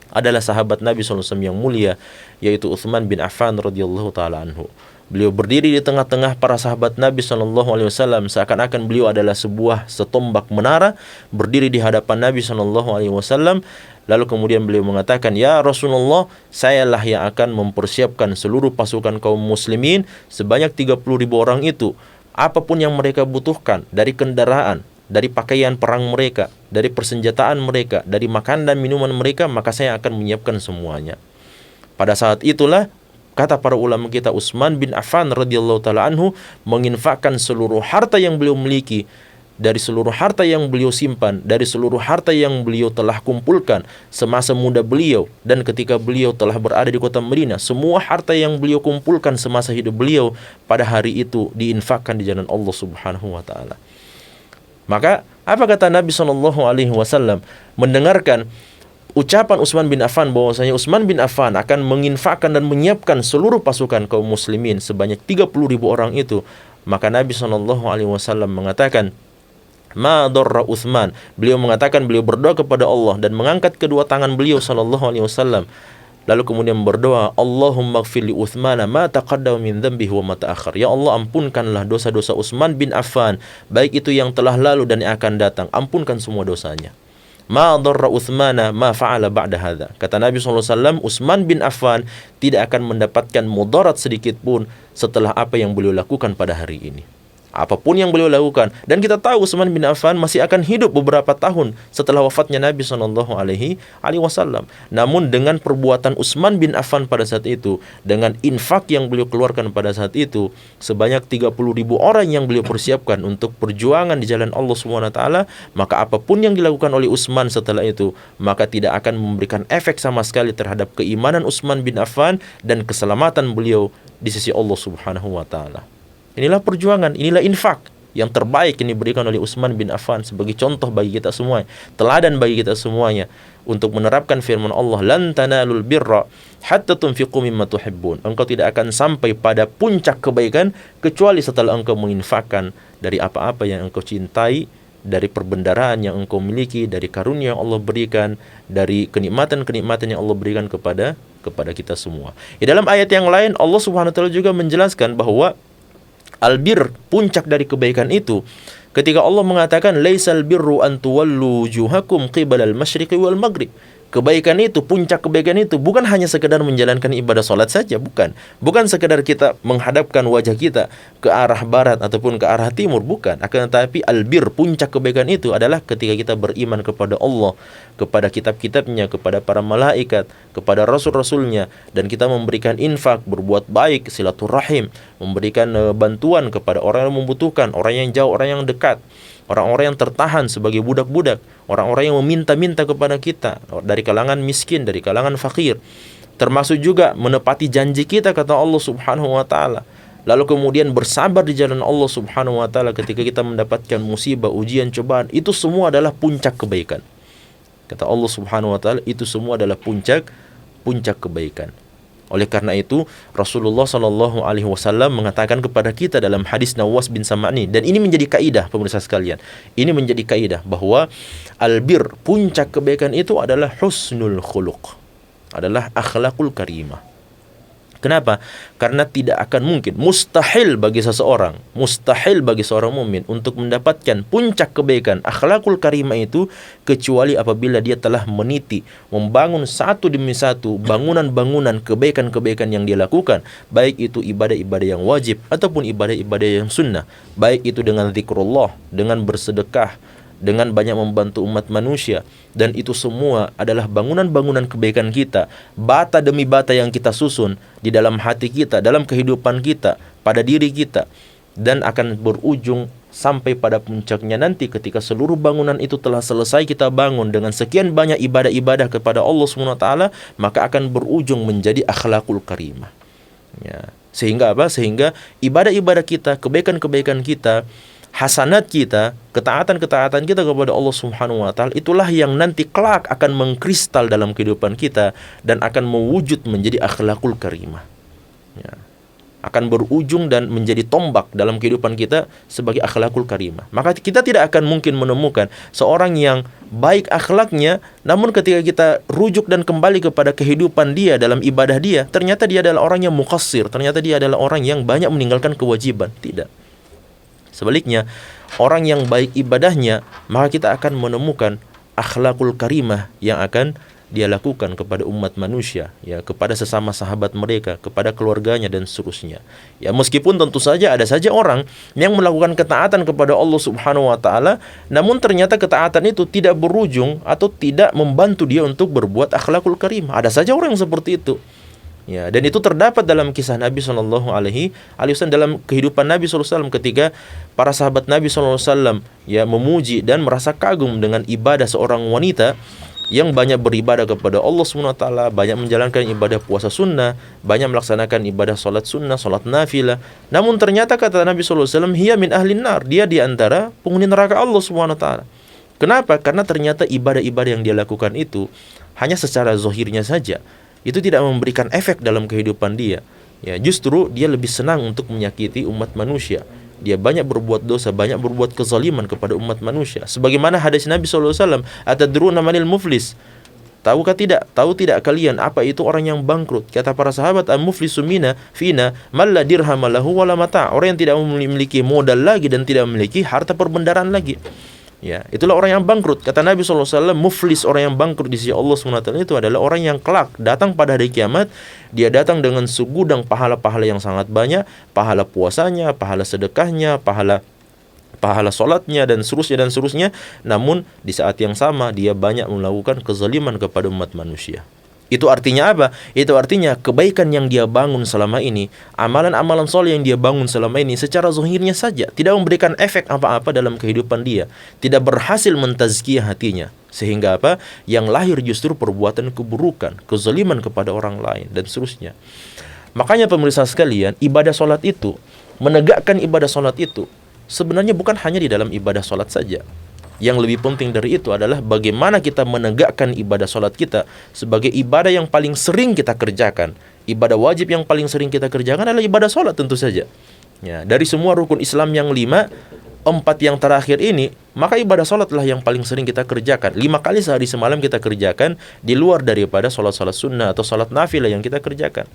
adalah sahabat Nabi SAW yang mulia, yaitu Utsman bin Affan radhiyallahu ta'ala anhu. Beliau berdiri di tengah-tengah para sahabat Nabi SAW, seakan-akan beliau adalah sebuah setombak menara, berdiri di hadapan Nabi SAW. Lalu kemudian beliau mengatakan, "Ya Rasulullah, sayalah yang akan mempersiapkan seluruh pasukan kaum muslimin sebanyak 30.000 orang itu. Apapun yang mereka butuhkan, dari kendaraan, dari pakaian perang mereka, dari persenjataan mereka, dari makan dan minuman mereka, maka saya akan menyiapkan semuanya." Pada saat itulah, kata para ulama kita, Utsman bin Affan radhiyallahu taala anhu menginfakkan seluruh harta yang beliau miliki, dari seluruh harta yang beliau simpan, dari seluruh harta yang beliau telah kumpulkan semasa muda beliau dan ketika beliau telah berada di kota Madinah. Semua harta yang beliau kumpulkan semasa hidup beliau pada hari itu diinfakkan di jalan Allah Subhanahu wa taala. Maka apa kata Nabi SAW mendengarkan ucapan Utsman bin Affan bahwasanya Utsman bin Affan akan menginfakkan dan menyiapkan seluruh pasukan kaum muslimin sebanyak 30.000 orang itu, maka Nabi SAW mengatakan, "Ma darra Utsman." Beliau mengatakan, beliau berdoa kepada Allah dan mengangkat kedua tangan beliau SAW. Lalu kemudian berdoa, "Allahumma ighfir li Utsmana ma taqaddama min dhanbihi wa ma ta'akhkhar." Ya Allah, ampunkanlah dosa-dosa Utsman bin Affan, baik itu yang telah lalu dan yang akan datang. Ampunkan semua dosanya. Ma darra Utsmana ma fa'ala ba'da hadza. Kata Nabi SAW, Utsman bin Affan tidak akan mendapatkan mudarat sedikit pun setelah apa yang beliau lakukan pada hari ini. Apapun yang beliau lakukan. Dan kita tahu Utsman bin Affan masih akan hidup beberapa tahun setelah wafatnya Nabi SAW. Namun dengan perbuatan Utsman bin Affan pada saat itu, dengan infak yang beliau keluarkan pada saat itu, sebanyak 30.000 orang yang beliau persiapkan untuk perjuangan di jalan Allah SWT, maka apapun yang dilakukan oleh Utsman setelah itu, maka tidak akan memberikan efek sama sekali terhadap keimanan Utsman bin Affan dan keselamatan beliau di sisi Allah Subhanahu wa taala. Inilah perjuangan, inilah infak yang terbaik yang diberikan oleh Utsman bin Affan sebagai contoh bagi kita semua, teladan bagi kita semuanya untuk menerapkan firman Allah, "Lan tanalul birra hatta tunfiqu mimma tuhibbun." Engkau tidak akan sampai pada puncak kebaikan kecuali setelah engkau menginfakkan dari apa-apa yang engkau cintai, dari perbendaharaan yang engkau miliki, dari karunia yang Allah berikan, dari kenikmatan-kenikmatan yang Allah berikan kepada kita semua. Di dalam ayat yang lain Allah Subhanahu wa taala juga menjelaskan bahwa albir, puncak dari kebaikan itu, ketika Allah mengatakan laisal birru an tuwallu wujuhakum qibalal masyriqi wal maghrib. Kebaikan itu, puncak kebaikan itu bukan hanya sekedar menjalankan ibadah salat saja, bukan. Bukan sekedar kita menghadapkan wajah kita ke arah barat ataupun ke arah timur, bukan. Akan tetapi albir, puncak kebaikan itu adalah ketika kita beriman kepada Allah, kepada kitab-kitabnya, kepada para malaikat, kepada rasul-rasulnya, dan kita memberikan infak, berbuat baik, silaturahim, memberikan bantuan kepada orang yang membutuhkan, orang yang jauh, orang yang dekat, orang-orang yang tertahan sebagai budak-budak, orang-orang yang meminta-minta kepada kita dari kalangan miskin, dari kalangan fakir. Termasuk juga menepati janji kita, kata Allah Subhanahu wa taala. Lalu kemudian bersabar di jalan Allah Subhanahu wa taala ketika kita mendapatkan musibah, ujian, cobaan. Itu semua adalah puncak kebaikan. Kata Allah Subhanahu wa taala, itu semua adalah puncak kebaikan. Oleh karena itu Rasulullah SAW mengatakan kepada kita dalam hadis Nawas bin Sam'ani, dan ini menjadi kaidah pemirsa sekalian, ini menjadi kaidah bahwa albir, puncak kebaikan itu adalah husnul khuluq, adalah akhlakul karimah. Kenapa? Karena tidak akan mungkin, mustahil bagi seorang mukmin untuk mendapatkan puncak kebaikan akhlakul karimah itu kecuali apabila dia telah meniti, membangun satu demi satu bangunan-bangunan kebaikan-kebaikan yang dia lakukan, baik itu ibadah-ibadah yang wajib ataupun ibadah-ibadah yang sunnah, baik itu dengan zikrullah, dengan bersedekah, dengan banyak membantu umat manusia, dan itu semua adalah bangunan-bangunan kebaikan kita, bata demi bata yang kita susun di dalam hati kita, dalam kehidupan kita, pada diri kita, dan akan berujung sampai pada puncaknya nanti ketika seluruh bangunan itu telah selesai kita bangun dengan sekian banyak ibadah-ibadah kepada Allah SWT, maka akan berujung menjadi akhlakul karimah. Ya. Sehingga apa? Sehingga ibadah-ibadah kita, kebaikan-kebaikan kita, hasanat kita, ketaatan-ketaatan kita kepada Allah Subhanahu wa taala, itulah yang nanti kelak akan mengkristal dalam kehidupan kita dan akan mewujud menjadi akhlakul karimah. Ya. akan berujung dan menjadi tombak dalam kehidupan kita sebagai akhlakul karimah. Maka kita tidak akan mungkin menemukan seorang yang baik akhlaknya, namun ketika kita rujuk dan kembali kepada kehidupan dia dalam ibadah dia, ternyata dia adalah orang yang muqassir, ternyata dia adalah orang yang banyak meninggalkan kewajiban. Tidak. Sebaliknya, orang yang baik ibadahnya, maka kita akan menemukan akhlakul karimah yang akan dia lakukan kepada umat manusia, ya, kepada sesama sahabat mereka, kepada keluarganya dan seterusnya. Ya, meskipun tentu saja ada saja orang yang melakukan ketaatan kepada Allah Subhanahu wa taala, namun ternyata ketaatan itu tidak berujung atau tidak membantu dia untuk berbuat akhlakul karimah. Ada saja orang yang seperti itu. Ya, dan itu terdapat dalam kisah Nabi Shallallahu Alaihi Wasallam, dalam kehidupan Nabi Shallallahu Alaihi Wasallam ketika para sahabat Nabi Shallallahu Alaihi Wasallam ya memuji dan merasa kagum dengan ibadah seorang wanita yang banyak beribadah kepada Allah SWT, banyak menjalankan ibadah puasa sunnah, banyak melaksanakan ibadah salat sunnah, salat nafilah. Namun ternyata kata Nabi SAW, hiya min ahlin nar, dia di antara penghuni neraka Allah SWT. Kenapa? Karena ternyata ibadah-ibadah yang dia lakukan itu hanya secara zahirnya saja. Itu tidak memberikan efek dalam kehidupan dia. Ya, justru dia lebih senang untuk menyakiti umat manusia. Dia banyak berbuat dosa, banyak berbuat kezaliman kepada umat manusia. Sebagaimana hadis Nabi SAW, atadruna manil muflis? Tahukah tidak? Tahu tidak kalian apa itu orang yang bangkrut? Kata para sahabat, al-muflisu fina man la dirham lahu wala mata'. Orang yang tidak memiliki modal lagi dan tidak memiliki harta perbendaharaan lagi. Ya, itulah orang yang bangkrut. Kata Nabi SAW, muflis, orang yang bangkrut di sisi Allah SWT itu adalah orang yang kelak datang pada hari kiamat. Dia datang dengan segudang pahala-pahala yang sangat banyak, pahala puasanya, pahala sedekahnya, pahala solatnya dan seterusnya. Namun di saat yang sama dia banyak melakukan kezaliman kepada umat manusia. Itu artinya apa? Itu artinya kebaikan yang dia bangun selama ini, amalan-amalan soleh yang dia bangun selama ini secara zahirnya saja tidak memberikan efek apa-apa dalam kehidupan dia, tidak berhasil mentazkiyah hatinya. Sehingga apa? Yang lahir justru perbuatan keburukan, kezaliman kepada orang lain dan seterusnya. Makanya pemirsa sekalian, ibadah solat itu, menegakkan ibadah solat itu sebenarnya bukan hanya di dalam ibadah solat saja. Yang lebih penting dari itu adalah bagaimana kita menegakkan ibadah solat kita sebagai ibadah yang paling sering kita kerjakan. Ibadah wajib yang paling sering kita kerjakan adalah ibadah solat tentu saja. Ya, dari semua rukun Islam yang 5, 4 yang terakhir ini, maka ibadah solatlah yang paling sering kita kerjakan. 5 kali sehari semalam kita kerjakan di luar daripada solat-solat sunnah atau solat nafilah yang kita kerjakan.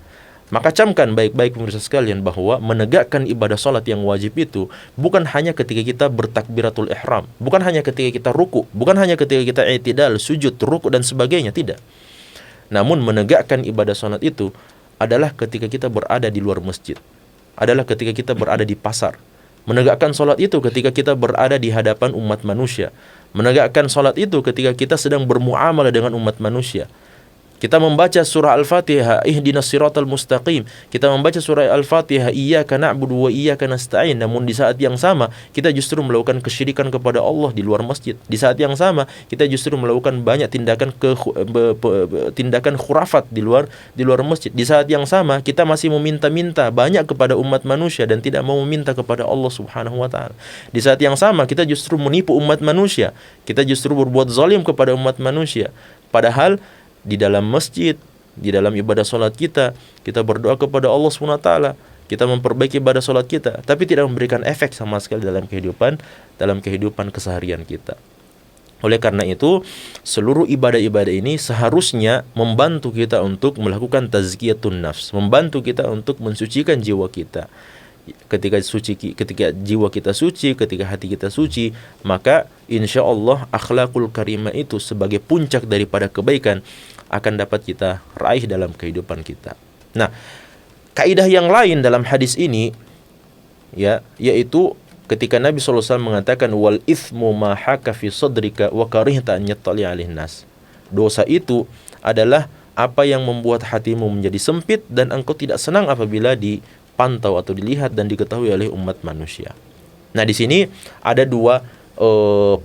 Maka camkan baik-baik pemirsa sekalian bahwa menegakkan ibadah salat yang wajib itu bukan hanya ketika kita bertakbiratul ihram, bukan hanya ketika kita ruku, bukan hanya ketika kita i'tidal, sujud, ruku dan sebagainya, tidak. Namun menegakkan ibadah salat itu adalah ketika kita berada di luar masjid, adalah ketika kita berada di pasar. Menegakkan salat itu ketika kita berada di hadapan umat manusia. Menegakkan salat itu ketika kita sedang bermuamalah dengan umat manusia. Kita membaca surah Al-Fatihah, ihdinas siratal mustaqim. Kita membaca surah Al-Fatihah, iyyaka na'budu wa iyyaka nasta'in. Namun di saat yang sama, kita justru melakukan kesyirikan kepada Allah di luar masjid. Di saat yang sama, kita justru melakukan banyak tindakan khurafat di luar masjid. Di saat yang sama, kita masih meminta-minta banyak kepada umat manusia dan tidak mau meminta kepada Allah Subhanahu wa taala. Di saat yang sama, kita justru menipu umat manusia. Kita justru berbuat zalim kepada umat manusia. Padahal di dalam masjid, di dalam ibadah solat kita berdoa kepada Allah SWT, kita memperbaiki ibadah solat kita, tapi tidak memberikan efek sama sekali dalam kehidupan keseharian kita. Oleh karena itu, seluruh ibadah-ibadah ini seharusnya membantu kita untuk melakukan tazkiyatun nafs, membantu kita untuk mensucikan jiwa kita. Ketika jiwa kita suci, ketika hati kita suci, maka insya Allah akhlakul karimah itu sebagai puncak daripada kebaikan akan dapat kita raih dalam kehidupan kita. Nah, kaidah yang lain dalam hadis ini ya, yaitu ketika Nabi SAW mengatakan wal ithmu ma haka fi sadrika wa karihta an yattali 'alaihin nas. Dosa itu adalah apa yang membuat hatimu menjadi sempit dan engkau tidak senang apabila dipantau atau dilihat dan diketahui oleh umat manusia. Nah, di sini ada dua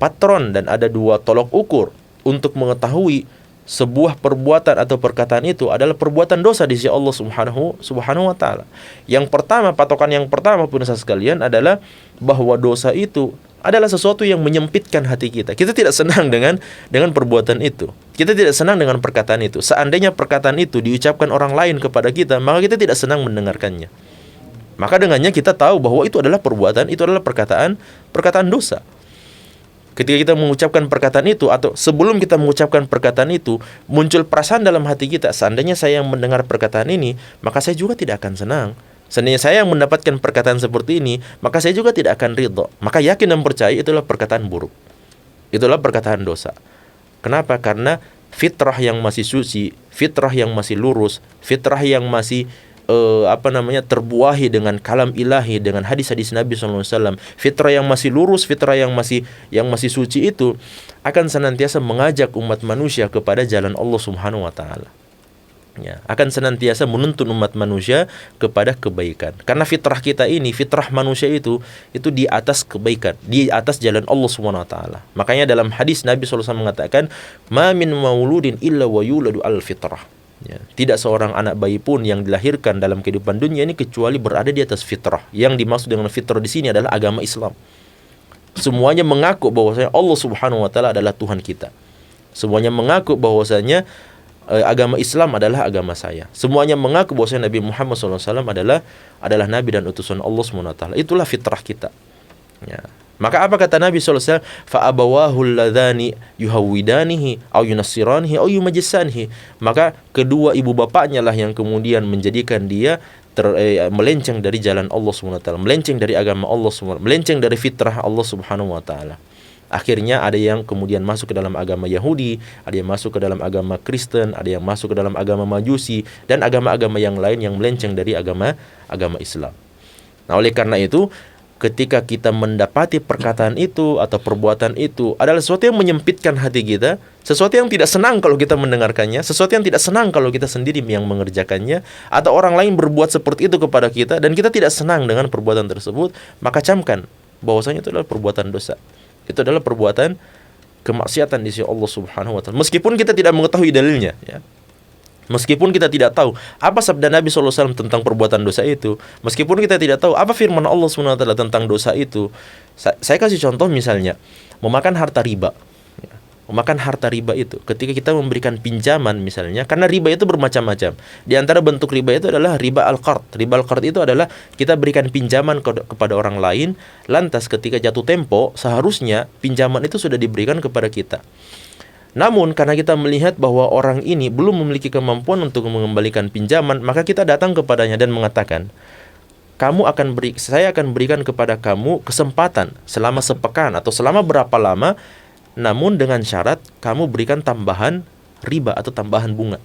patron dan ada dua tolok ukur untuk mengetahui sebuah perbuatan atau perkataan itu adalah perbuatan dosa di sisi Allah Subhanahu wa taala. Yang pertama, patokan yang pertama pemirsa sekalian adalah bahwa dosa itu adalah sesuatu yang menyempitkan hati kita. Kita tidak senang dengan perbuatan itu. Kita tidak senang dengan perkataan itu. Seandainya perkataan itu diucapkan orang lain kepada kita, maka kita tidak senang mendengarkannya. Maka dengannya kita tahu bahwa itu adalah perbuatan, itu adalah perkataan dosa. Ketika kita mengucapkan perkataan itu, atau sebelum kita mengucapkan perkataan itu, muncul perasaan dalam hati kita, seandainya saya yang mendengar perkataan ini, maka saya juga tidak akan senang. Seandainya saya yang mendapatkan perkataan seperti ini, maka saya juga tidak akan ridho. Maka yakin dan percaya itulah perkataan buruk. Itulah perkataan dosa. Kenapa? Karena fitrah yang masih suci, fitrah yang masih lurus, fitrah yang masih terbuahi dengan kalam ilahi, dengan hadis-hadis Nabi SAW, fitrah yang masih lurus, fitrah yang masih suci itu akan senantiasa mengajak umat manusia kepada jalan Allah Subhanahu wa taala. Ya, akan senantiasa menuntun umat manusia kepada kebaikan. Karena fitrah kita ini, fitrah manusia itu di atas kebaikan, di atas jalan Allah Subhanahu wa taala. Makanya dalam hadis Nabi SAW mengatakan, "Ma min mauludin illa wa yuladu al fitrah." Ya, tidak seorang anak bayi pun yang dilahirkan dalam kehidupan dunia ini kecuali berada di atas fitrah. Yang dimaksud dengan fitrah di sini adalah agama Islam. Semuanya mengaku bahwasanya Allah Subhanahu wa taala adalah Tuhan kita. Semuanya mengaku bahwasanya agama Islam adalah agama saya. Semuanya mengaku bahwasanya Nabi Muhammad SAW adalah nabi dan utusan Allah Subhanahu wa taala. Itulah fitrah kita. Ya. Maka apa kata Nabi SAW? Fa'abawahu alladhani yuhawwidanihi au yunassiranihi au yumajjisanihi. Maka kedua ibu bapaknya lah yang kemudian menjadikan dia melenceng dari jalan Allah Subhanahu wa taala, melenceng dari agama Allah Subhanahu, melenceng dari fitrah Allah Subhanahu wa taala. Akhirnya ada yang kemudian masuk ke dalam agama Yahudi, ada yang masuk ke dalam agama Kristen, ada yang masuk ke dalam agama Majusi, dan agama-agama yang lain yang melenceng dari agama Islam. Nah, oleh karena itu, ketika kita mendapati perkataan itu atau perbuatan itu adalah sesuatu yang menyempitkan hati kita, sesuatu yang tidak senang kalau kita mendengarkannya, sesuatu yang tidak senang kalau kita sendiri yang mengerjakannya, atau orang lain berbuat seperti itu kepada kita dan kita tidak senang dengan perbuatan tersebut, maka camkan bahwasanya itu adalah perbuatan dosa. Itu adalah perbuatan kemaksiatan di sisi Allah Subhanahu wa taala. Meskipun kita tidak mengetahui dalilnya, ya. Meskipun kita tidak tahu apa sabda Nabi SAW tentang perbuatan dosa itu, meskipun kita tidak tahu apa firman Allah SWT tentang dosa itu, saya kasih contoh misalnya, memakan harta riba. Memakan harta riba itu, ketika kita memberikan pinjaman misalnya, karena riba itu bermacam-macam. Di antara bentuk riba itu adalah riba al-qard. Riba al-qard itu adalah kita berikan pinjaman kepada orang lain, lantas ketika jatuh tempo, seharusnya pinjaman itu sudah diberikan kepada kita. Namun karena kita melihat bahwa orang ini belum memiliki kemampuan untuk mengembalikan pinjaman, maka kita datang kepadanya dan mengatakan, saya akan berikan kepada kamu kesempatan selama sepekan atau selama berapa lama, namun dengan syarat kamu berikan tambahan riba atau tambahan bunga.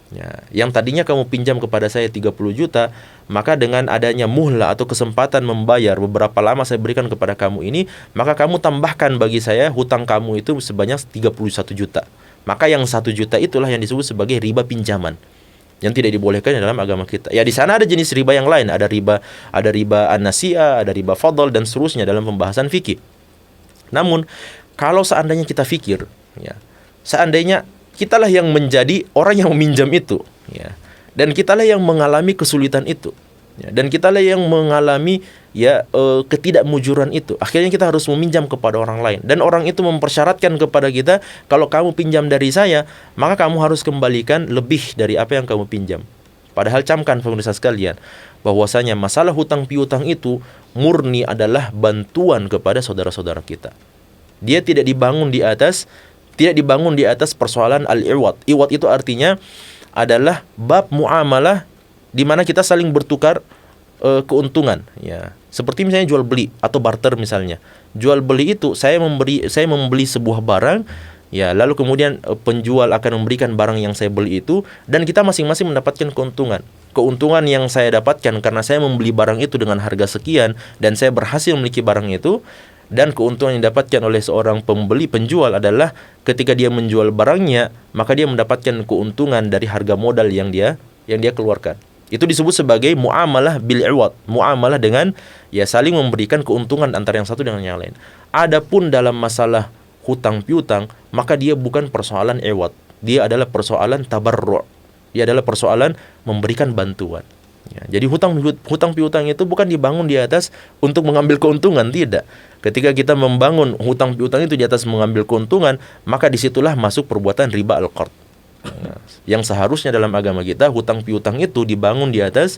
Ya, yang tadinya kamu pinjam kepada saya 30 juta, maka dengan adanya muhlah atau kesempatan membayar beberapa lama saya berikan kepada kamu ini, maka kamu tambahkan bagi saya hutang kamu itu sebanyak 31 juta. Maka yang 1 juta itulah yang disebut sebagai riba pinjaman, yang tidak dibolehkan dalam agama kita. Ya, di sana ada jenis riba yang lain, ada riba an-nasi'ah, ada riba fadl dan seterusnya dalam pembahasan fikih. Namun kalau seandainya kita fikir, ya, seandainya kitalah yang menjadi orang yang meminjam itu, ya, dan kitalah yang mengalami kesulitan itu, ya, dan kitalah yang mengalami ketidakmujuran itu. Akhirnya kita harus meminjam kepada orang lain, dan orang itu mempersyaratkan kepada kita, kalau kamu pinjam dari saya, maka kamu harus kembalikan lebih dari apa yang kamu pinjam. Padahal camkan pemirsa sekalian, bahwasanya masalah hutang piutang itu murni adalah bantuan kepada saudara-saudara kita. Dia tidak dibangun di atas persoalan al-iwad. Iwad itu artinya adalah bab muamalah di mana kita saling bertukar keuntungan, ya. Seperti misalnya jual beli atau barter misalnya. Jual beli itu saya membeli sebuah barang, ya, lalu kemudian penjual akan memberikan barang yang saya beli itu, dan kita masing-masing mendapatkan keuntungan. Keuntungan yang saya dapatkan karena saya membeli barang itu dengan harga sekian dan saya berhasil memiliki barang itu. Dan keuntungan yang didapatkan oleh seorang penjual adalah ketika dia menjual barangnya, maka dia mendapatkan keuntungan dari harga modal yang dia keluarkan. Itu disebut sebagai muamalah bil iwad, muamalah dengan saling memberikan keuntungan antara yang satu dengan yang lain. Adapun dalam masalah hutang piutang, maka dia bukan persoalan iwad, dia adalah persoalan tabarru', dia adalah persoalan memberikan bantuan. Ya, jadi hutang piutang itu bukan dibangun di atas untuk mengambil keuntungan, tidak. Ketika kita membangun hutang piutang itu di atas mengambil keuntungan, maka disitulah masuk perbuatan riba al-qard. Yang seharusnya dalam agama kita hutang piutang itu dibangun di atas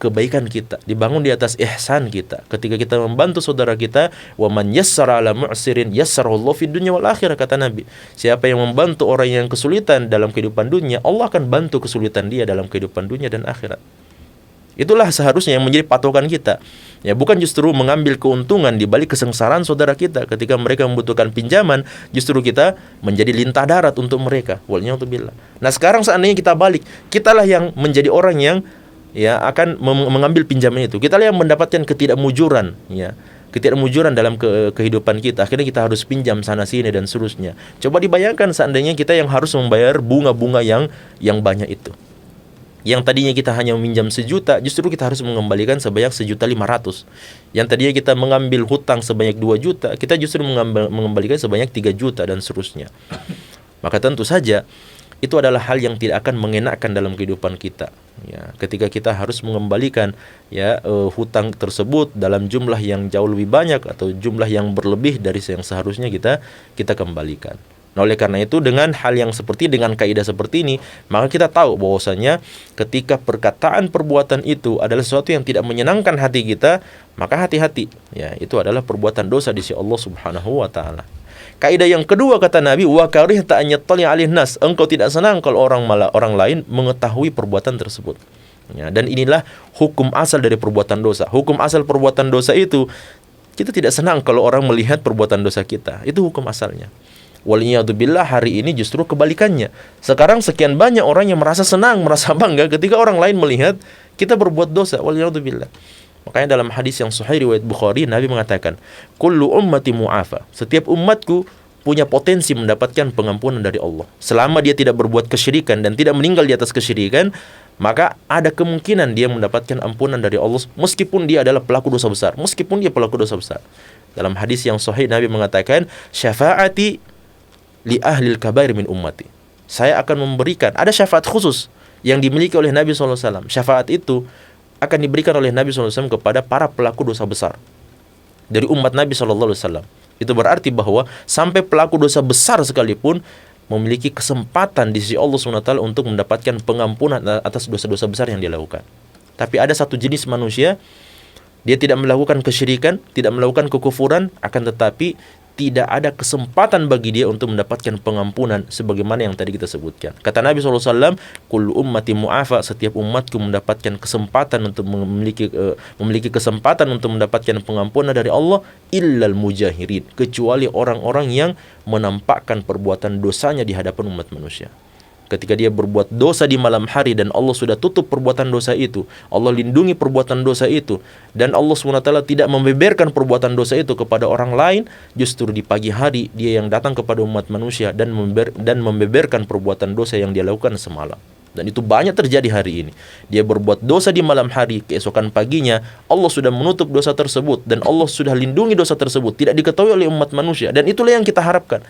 kebaikan kita, dibangun di atas ihsan kita. Ketika kita membantu saudara kita, wa man yassara ala mu'sirin yassarallahu fid dunya wal akhirah, kata Nabi. Siapa yang membantu orang yang kesulitan dalam kehidupan dunia, Allah akan bantu kesulitan dia dalam kehidupan dunia dan akhirat. Itulah seharusnya yang menjadi patokan kita. Ya, bukan justru mengambil keuntungan di balik kesengsaraan saudara kita ketika mereka membutuhkan pinjaman, justru kita menjadi lintah darat untuk mereka. Waliyadzubillah. Nah, sekarang seandainya kita balik, kitalah yang menjadi orang yang akan mengambil pinjaman itu. Kitalah yang mendapatkan ketidakmujuran, ketidakmujuran dalam kehidupan kita. Akhirnya kita harus pinjam sana sini dan seterusnya. Coba dibayangkan seandainya kita yang harus membayar bunga-bunga yang banyak itu. Yang tadinya kita hanya meminjam 1 juta, justru kita harus mengembalikan sebanyak 1.500.000. Yang tadinya kita mengambil hutang sebanyak 2 juta, kita justru mengembalikan sebanyak 3 juta dan seterusnya. Maka tentu saja itu adalah hal yang tidak akan mengenakan dalam kehidupan kita. Ya, ketika kita harus mengembalikan hutang tersebut dalam jumlah yang jauh lebih banyak atau jumlah yang berlebih dari yang seharusnya kita kembalikan. Nah, oleh karena itu dengan kaidah seperti ini, maka kita tahu bahwasanya ketika perkataan perbuatan itu adalah sesuatu yang tidak menyenangkan hati kita, maka hati-hati. Ya, itu adalah perbuatan dosa di sisi Allah Subhanahu wa taala. Kaidah yang kedua kata Nabi, wa karihta an yattali 'alaihin nas. Engkau tidak senang kalau orang lain mengetahui perbuatan tersebut. Ya, dan inilah hukum asal dari perbuatan dosa. Hukum asal perbuatan dosa itu kita tidak senang kalau orang melihat perbuatan dosa kita. Itu hukum asalnya. Waliyadzubillah, hari ini justru kebalikannya. Sekarang sekian banyak orang yang merasa senang, merasa bangga ketika orang lain melihat kita berbuat dosa. Waliyadzubillah. Makanya dalam hadis yang sahih riwayat Bukhari, Nabi mengatakan, kullu ummati mu'afa. Setiap umatku punya potensi mendapatkan pengampunan dari Allah. Selama dia tidak berbuat kesyirikan dan tidak meninggal di atas kesyirikan, maka ada kemungkinan dia mendapatkan ampunan dari Allah meskipun dia adalah pelaku dosa besar. Dalam hadis yang sahih, Nabi mengatakan, syafaati li ahlil kabair min ummati. Saya akan memberikan, ada syafaat khusus yang dimiliki oleh Nabi SAW. Syafaat itu akan diberikan oleh Nabi SAW kepada para pelaku dosa besar dari umat Nabi SAW. Itu berarti bahwa sampai pelaku dosa besar sekalipun memiliki kesempatan di sisi Allah SWT untuk mendapatkan pengampunan atas dosa-dosa besar yang dia lakukan. Tapi ada satu jenis manusia, dia tidak melakukan kesyirikan, tidak melakukan kekufuran, akan tetapi tidak ada kesempatan bagi dia untuk mendapatkan pengampunan sebagaimana yang tadi kita sebutkan. Kata Nabi SAW, kullu ummati mu'afa, setiap umatku mendapatkan kesempatan untuk memiliki kesempatan untuk mendapatkan pengampunan dari Allah, illal mujahirin, kecuali orang-orang yang menampakkan perbuatan dosanya di hadapan umat manusia. Ketika dia berbuat dosa di malam hari dan Allah sudah tutup perbuatan dosa itu, Allah lindungi perbuatan dosa itu, dan Allah SWT tidak membeberkan perbuatan dosa itu kepada orang lain, justru di pagi hari dia yang datang kepada umat manusia dan membeberkan perbuatan dosa yang dia lakukan semalam. Dan itu banyak terjadi hari ini. Dia berbuat dosa di malam hari, keesokan paginya Allah sudah menutup dosa tersebut dan Allah sudah lindungi dosa tersebut, tidak diketahui oleh umat manusia, dan itulah yang kita harapkan.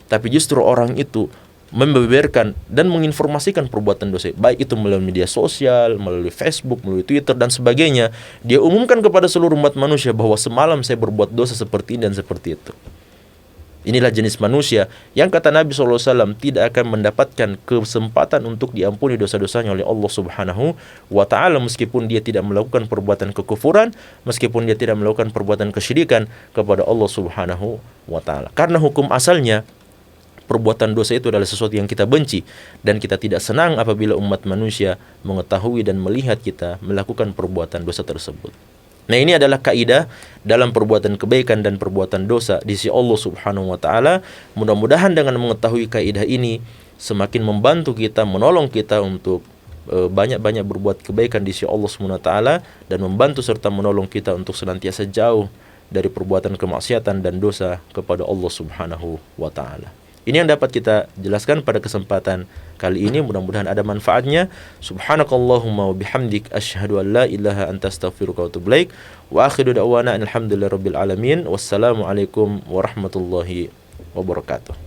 Tapi justru orang itu membeberkan dan menginformasikan perbuatan dosa, baik itu melalui media sosial, melalui Facebook, melalui Twitter dan sebagainya. Dia umumkan kepada seluruh umat manusia bahwa semalam saya berbuat dosa seperti ini dan seperti itu. Inilah jenis manusia yang kata Nabi SAW tidak akan mendapatkan kesempatan untuk diampuni dosa-dosanya oleh Allah Subhanahu wa ta'ala, meskipun dia tidak melakukan perbuatan kekufuran, meskipun dia tidak melakukan perbuatan kesyirikan kepada Allah Subhanahu wa ta'ala. Karena hukum asalnya perbuatan dosa itu adalah sesuatu yang kita benci, dan kita tidak senang apabila umat manusia mengetahui dan melihat kita melakukan perbuatan dosa tersebut. Nah, ini adalah kaidah dalam perbuatan kebaikan dan perbuatan dosa di sisi Allah Subhanahu wa taala. Mudah-mudahan dengan mengetahui kaidah ini semakin membantu kita, menolong kita untuk banyak-banyak berbuat kebaikan di sisi Allah Subhanahu wa taala, dan membantu serta menolong kita untuk senantiasa jauh dari perbuatan kemaksiatan dan dosa kepada Allah Subhanahu wa taala. Ini yang dapat kita jelaskan pada kesempatan kali ini. Mudah-mudahan ada manfaatnya. Subhanakallahumma wa bihamdik, asyhadu an la ilaha anta astaghfiruka wa atubu ilaik. Wa akhiru da'wana alhamdulillahirabbil alamin. Wassalamualaikum warahmatullahi wabarakatuh.